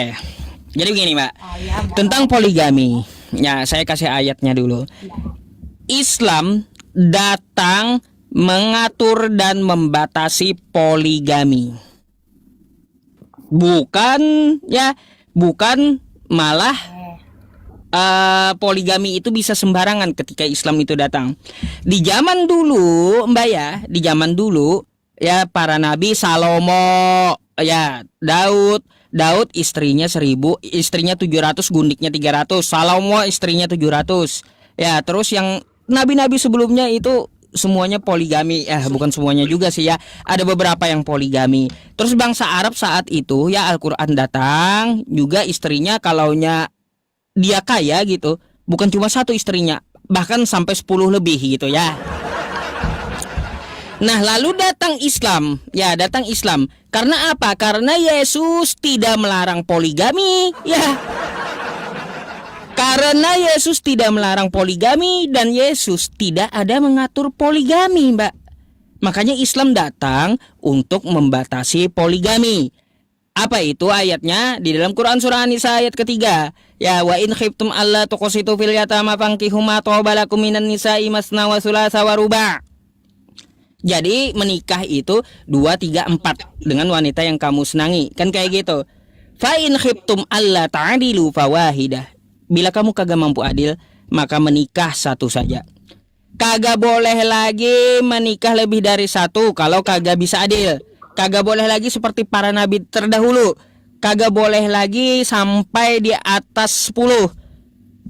Jadi begini, Mbak. Ya, Tentang poligami. Ya, saya kasih ayatnya dulu. Islam datang mengatur dan membatasi poligami. Bukan malah poligami itu bisa sembarangan ketika Islam itu datang. Di zaman dulu, Mbak ya, di zaman dulu ya para nabi Salomo, ya Daud istrinya 1000, istrinya 700, gundiknya 300. Salomo istrinya 700. Ya, terus yang nabi-nabi sebelumnya itu semuanya poligami. Bukan semuanya juga sih ya. Ada beberapa yang poligami. Terus bangsa Arab saat itu ya Al-Qur'an datang, juga istrinya kalaunya dia kaya gitu, bukan cuma satu istrinya, bahkan sampai 10 lebih gitu ya. Nah, lalu datang Islam. Ya, datang Islam. Karena apa? Karena Yesus tidak melarang poligami, ya. Karena Yesus tidak melarang poligami dan Yesus tidak ada mengatur poligami, Mbak. Makanya Islam datang untuk membatasi poligami. Apa itu ayatnya? Di dalam Quran surah An-Nisa ayat ketiga. Ya, wa in khiftum alla tuqsitu fil yatama fankihu ma tawbalakum minan nisa'i masna wa thulatha wa ruba'. Jadi menikah itu 2, 3, 4 dengan wanita yang kamu senangi. Kan kayak gitu. Fa in khiftum alla ta'dilu fawahidah. Bila kamu kagak mampu adil, maka menikah satu saja. Kagak boleh lagi menikah lebih dari satu kalau kagak bisa adil. Kagak boleh lagi seperti para nabi terdahulu. Kagak boleh lagi sampai di atas 10.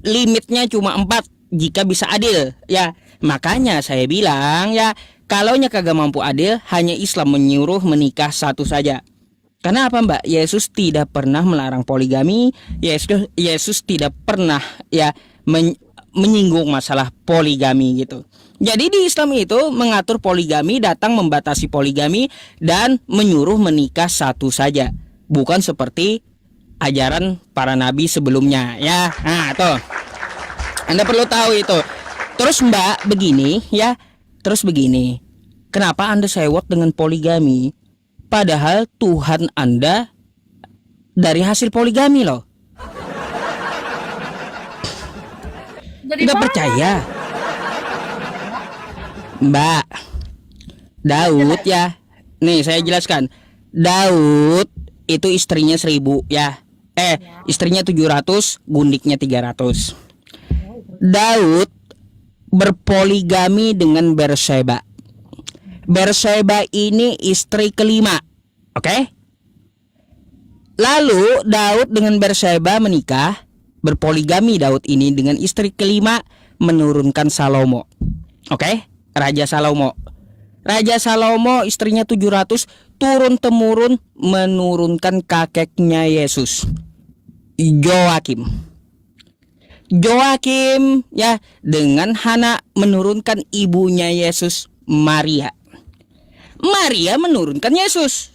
Limitnya cuma 4 jika bisa adil. Ya, makanya saya bilang ya, kalaunya kagak mampu adil, hanya Islam menyuruh menikah satu saja. Karena apa, Mbak? Yesus tidak pernah melarang poligami. Yesus tidak pernah ya menyinggung masalah poligami gitu. Jadi di Islam itu mengatur poligami, datang membatasi poligami dan menyuruh menikah satu saja. Bukan seperti ajaran para nabi sebelumnya ya. Nah, tuh. Anda perlu tahu itu. Terus Mbak begini ya. Terus begini. Kenapa Anda sewot dengan poligami? Padahal Tuhan Anda dari hasil poligami loh. Nggak percaya? Mbak, Daud ya. Nih saya jelaskan. Daud itu istrinya 1000 ya. Istrinya 700, gundiknya 300. Daud berpoligami dengan Berseba. Berseba ini istri kelima. Oke? Lalu Daud dengan Berseba menikah. Berpoligami Daud ini dengan istri kelima, menurunkan Salomo. Oke? Raja Salomo. Raja Salomo istrinya 700, turun-temurun menurunkan kakeknya Yesus, Joakim. Joakim ya dengan Hana menurunkan ibunya Yesus, Maria. Maria menurunkan Yesus.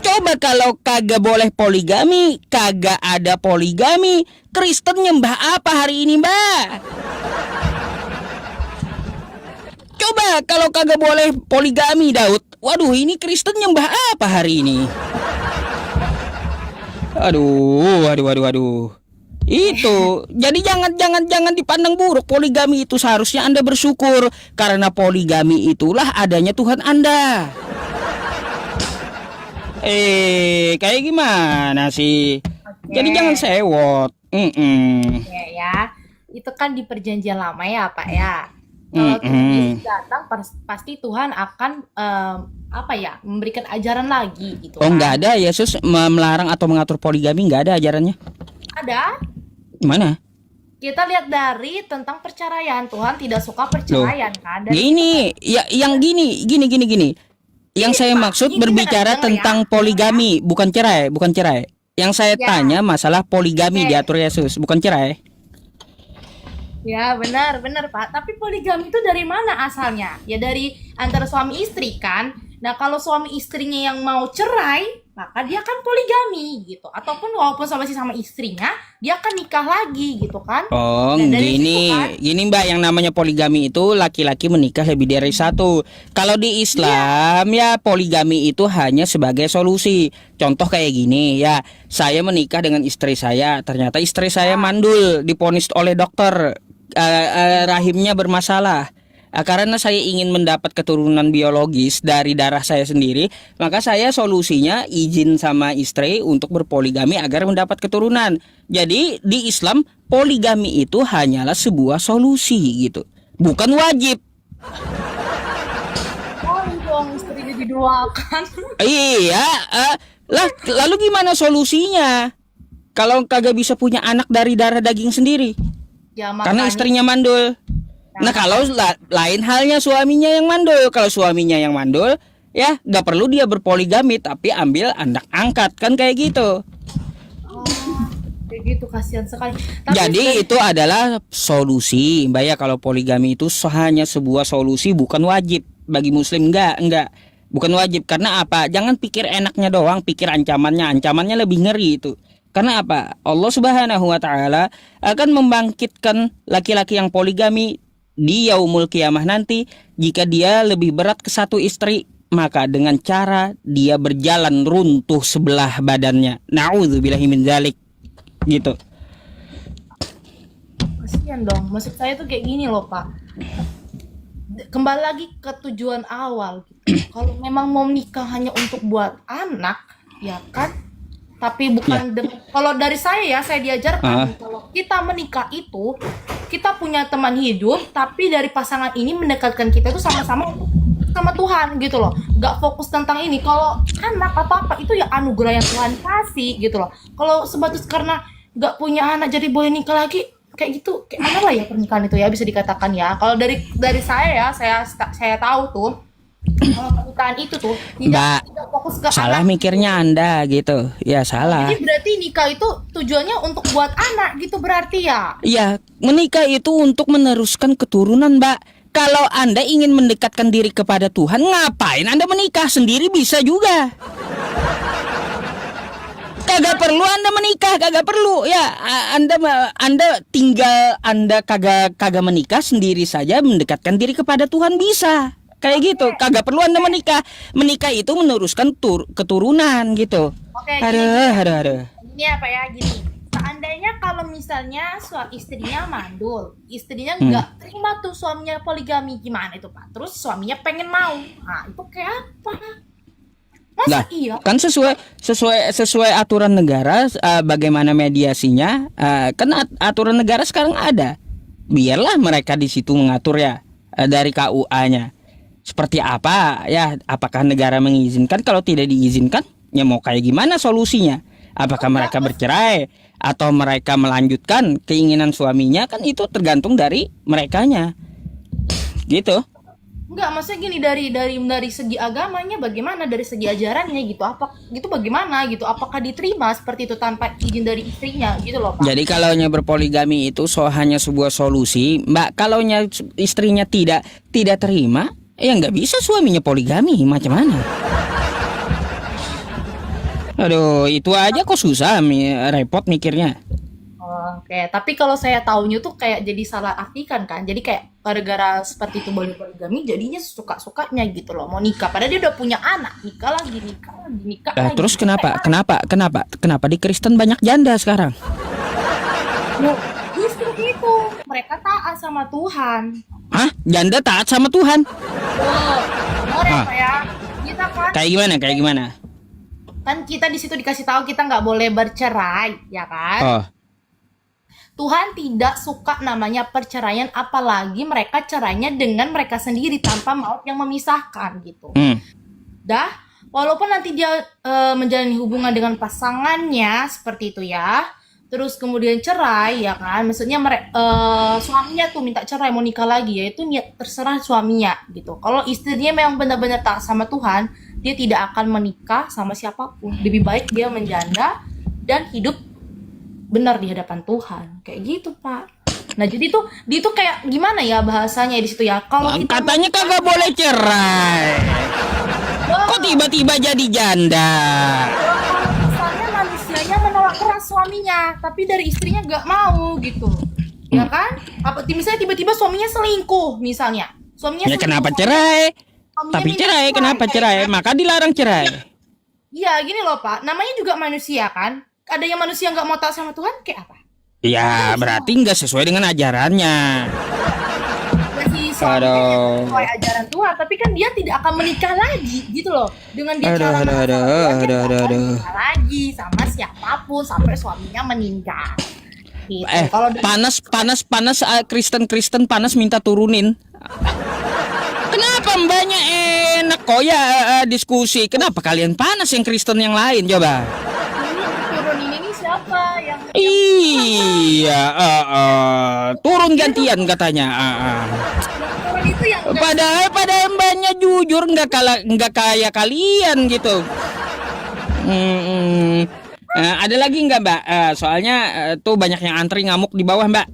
Coba kalau kagak boleh poligami, kagak ada poligami, Kristen nyembah apa hari ini, Mbak? Coba kalau kagak boleh poligami, Daud. Waduh, ini Kristen nyembah apa hari ini? Aduh. Itu. Jadi jangan dipandang buruk poligami itu, seharusnya Anda bersyukur karena poligami itulah adanya Tuhan Anda. Kayak gimana sih? Jadi jangan sewot. Ya. Itu kan di perjanjian lama ya, Pak ya. Kalau Tuhan Yesus datang pasti Tuhan akan memberikan ajaran lagi gitu. Oh, nggak ada Yesus melarang atau mengatur poligami, nggak ada ajarannya. Ada. Mana? Kita lihat dari tentang perceraian. Tuhan tidak suka perceraian kan. Dan gini, ya yang gini. Yang saya maksud berbicara tentang poligami, bukan cerai. Yang saya Ya. tanya masalah poligami Oke. diatur Yesus, bukan cerai. Ya benar Pak. Tapi poligami itu dari mana asalnya? Ya dari antara suami istri kan. Nah kalau suami istrinya yang mau cerai, maka dia kan poligami gitu. Ataupun walaupun sama istrinya, dia akan nikah lagi gitu kan. Oh, Nah dari situ gini, kan, gini Mbak, yang namanya poligami itu laki-laki menikah lebih dari satu. Kalau di Islam ya poligami itu hanya sebagai solusi. Contoh kayak gini ya, saya menikah dengan istri saya, ternyata istri saya mandul, diponis oleh dokter rahimnya bermasalah. Karena saya ingin mendapat keturunan biologis dari darah saya sendiri, maka saya solusinya izin sama istri untuk berpoligami agar mendapat keturunan. Jadi di Islam poligami itu hanyalah sebuah solusi gitu, bukan wajib. oh dong istrinya diduakan. Iya, lah lalu gimana solusinya? Kalau kagak bisa punya anak dari darah daging sendiri, Ya karena makanya. istrinya mandul. Nah kalau lain halnya suaminya yang mandul. Kalau suaminya yang mandul, ya nggak perlu dia berpoligami, tapi ambil anak angkat kan kayak gitu. Kayak gitu kasihan sekali. Tapi Jadi dari- itu adalah solusi, Mbak ya. Kalau poligami itu hanya sebuah solusi, bukan wajib bagi Muslim. Enggak, bukan wajib. Karena apa? Jangan pikir enaknya doang, pikir ancamannya. Ancamannya lebih ngeri itu. Karena apa? Allah Subhanahu wa Ta'ala akan membangkitkan laki-laki yang poligami di yaumul kiamah nanti. Jika dia lebih berat ke satu istri, maka dengan cara dia berjalan runtuh sebelah badannya. Na'udzubillahi min dzalik. Gitu. kasihan dong. Maksud saya tuh kayak gini loh Pak. Kembali lagi ke tujuan awal gitu. Kalau memang mau nikah hanya untuk buat anak, ya kan? Tapi bukan kalau dari saya ya, saya diajarkan kalau kita menikah itu kita punya teman hidup, tapi dari pasangan ini mendekatkan kita itu sama-sama sama Tuhan gitu loh. Gak fokus tentang ini. Kalau anak atau apa itu ya anugerah yang Tuhan kasih gitu loh. Kalau sebatas karena gak punya anak jadi boleh nikah lagi, kayak gitu kayak mana lah ya pernikahan itu ya, bisa dikatakan ya. Kalau dari saya ya, saya tahu tuh kalau pernikahan itu tuh Mbak, tidak fokus ke salah anak. mikirnya Anda gitu. Ya salah. Jadi berarti nikah itu tujuannya untuk buat anak gitu berarti ya. Ya, menikah itu untuk meneruskan keturunan, Mbak. Kalau Anda ingin mendekatkan diri kepada Tuhan, ngapain Anda menikah? Sendiri bisa juga. Kagak perlu Anda menikah, kagak perlu. Ya, Anda tinggal Anda kagak menikah, sendiri saja mendekatkan diri kepada Tuhan bisa. Kayak gitu, kagak perlu Anda menikah. Menikah itu meneruskan keturunan gitu. Oke, Aduh. Ini apa ya gini. Seandainya kalau misalnya suami istrinya mandul, istrinya Hmm. nggak terima tuh suaminya poligami, gimana itu Pak? Terus suaminya pengen mau, nah itu kayak apa? Masa Lah, iya? kan sesuai aturan negara, bagaimana mediasinya, kan aturan negara sekarang ada. Biarlah mereka di situ mengatur ya, dari KUA-nya. Seperti apa ya, apakah negara mengizinkan? Kalau tidak diizinkan, ya mau kayak gimana solusinya? Apakah mereka bercerai atau mereka melanjutkan keinginan suaminya? Kan itu tergantung dari merekanya. Gitu. Enggak, maksudnya gini, dari segi agamanya bagaimana, dari segi ajarannya gitu, apa gitu bagaimana gitu, apakah diterima seperti itu tanpa izin dari istrinya gitu loh Pak? Jadi kalaunya berpoligami itu hanya sebuah solusi, Mbak. Kalaunya istrinya tidak terima, ya nggak bisa suaminya poligami. Macam mana? Aduh, itu aja kok susah, repot mikirnya. Oke, tapi kalau saya taunya tuh kayak jadi salah artikan kan. Jadi kayak gara-gara seperti itu boleh poligami, jadinya suka-sukanya gitu loh. Mau nikah, padahal dia udah punya anak, nikah lagi. Terus kenapa di Kristen banyak janda sekarang? Nah, justru itu, mereka taat sama Tuhan. Hah? Janda taat sama Tuhan? Tuh, bener ya Pak ya. Kita kan, Kayak gimana? kan kita di situ dikasih tahu kita nggak boleh bercerai, ya kan? Oh, Tuhan tidak suka namanya perceraian, apalagi mereka cerainya dengan mereka sendiri tanpa maut yang memisahkan gitu. Dah, walaupun nanti dia menjalani hubungan dengan pasangannya seperti itu ya, terus kemudian cerai ya kan, maksudnya suaminya tuh minta cerai mau nikah lagi, ya itu terserah suaminya gitu. Kalau istrinya memang benar-benar taat sama Tuhan, dia tidak akan menikah sama siapapun. Lebih baik dia menjanda dan hidup benar di hadapan Tuhan. Kayak gitu, Pak. Nah, jadi tuh dia tuh kayak gimana ya bahasanya di situ ya? Kalau kita Katanya kagak boleh cerai. Kok tiba-tiba jadi janda? misalnya manusianya menolak keras suaminya, tapi dari istrinya nggak mau gitu, ya kan? Apa misalnya tiba-tiba suaminya selingkuh, misalnya suaminya Ya selingkuh, kenapa cerai? suaminya Tapi minta cerai, kenapa kayak cerai? kan? Maka dilarang cerai. Iya, gini loh Pak, namanya juga manusia kan. Ada yang manusia nggak mau taat sama Tuhan, kayak apa? Ya berarti nggak sesuai dengan ajarannya. Ya, si suami kan Aduh. sesuai ajaran Tuhan, tapi kan dia tidak akan menikah lagi gitu loh. Dengan dia Aduh, cara aduh, menikah aduh, sama Tuhan, dia aduh, nggak aduh, akan aduh. menikah lagi sama siapapun sampai suaminya meninggal. Gitu. Kalau Panas Kristen panas minta turunin. Kenapa mbaknya enak kok ya diskusi? Kenapa kalian panas yang Kristen yang lain coba? turunin ini siapa yang Iya, turun gantian katanya. turun itu yang Padahal mbaknya jujur nggak kayak kalian gitu. Ada lagi nggak mbak? Soalnya tuh banyak yang antri ngamuk di bawah mbak.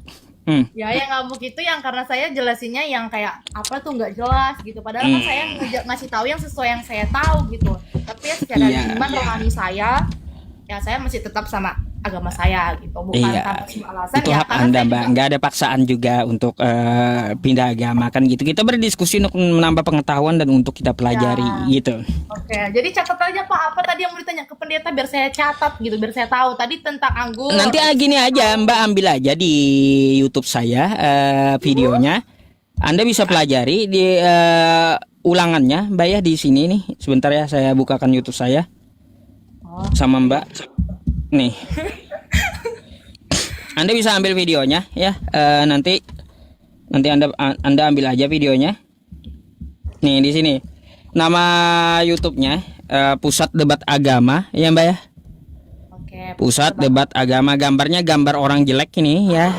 ya yang ngamuk itu yang karena saya jelasinnya yang kayak apa tuh nggak jelas gitu, padahal kan saya ngasih tahu yang sesuai yang saya tahu gitu, tapi ya secara Iya. iman rohani saya ya saya masih tetap sama agama saya gitu, bukan Iya. tanpa sebuah alasan Itu ya hak karena anda saya mbak, juga- nggak ada paksaan juga untuk pindah agama kan gitu. Kita berdiskusi untuk menambah pengetahuan dan untuk kita pelajari gitu. Oke, jadi catat aja Pak, apa tadi yang mau ditanya ke pendeta biar saya catat gitu, biar saya tahu tadi tentang anggur. Nanti gini aja mbak, ambil aja di YouTube saya videonya. Anda bisa pelajari di ulangannya mbak ya di sini nih. Sebentar ya, saya bukakan YouTube saya sama mbak. Nih. Anda bisa ambil videonya ya. Nanti Anda ambil aja videonya. Nih di sini. Nama YouTube-nya Pusat Debat Agama ya Mbak ya. Oke. Pusat Debat Agama, gambarnya gambar orang jelek ini ya.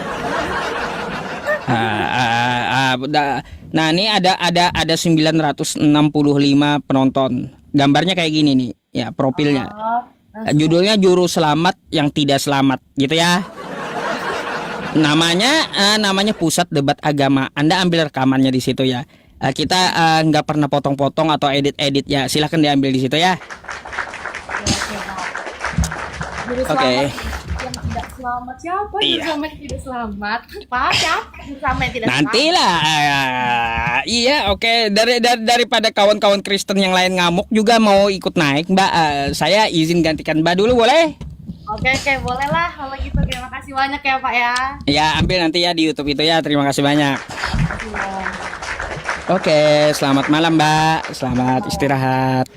Nah, ini ada 965 penonton. Gambarnya kayak gini nih ya profilnya. Judulnya Juru Selamat yang Tidak Selamat gitu ya. Namanya Pusat Debat Agama. Anda ambil rekamannya di situ ya. Kita nggak pernah potong-potong atau edit-edit ya. Silahkan diambil di situ ya. Juru Oke. selamat yang tidak selamat siapa? Juru Iya. selamat yang tidak selamat. Pak, siapa juru selamat yang tidak Nantilah. Iya, oke. Daripada kawan-kawan Kristen yang lain ngamuk juga mau ikut naik, Mbak. Saya izin gantikan Mbak dulu boleh? Oke, boleh lah kalau gitu. Terima kasih banyak ya Pak ya. Ya, ambil nanti ya di YouTube itu ya. Terima kasih banyak. Terima kasih. Oke, selamat malam Mbak. Selamat istirahat.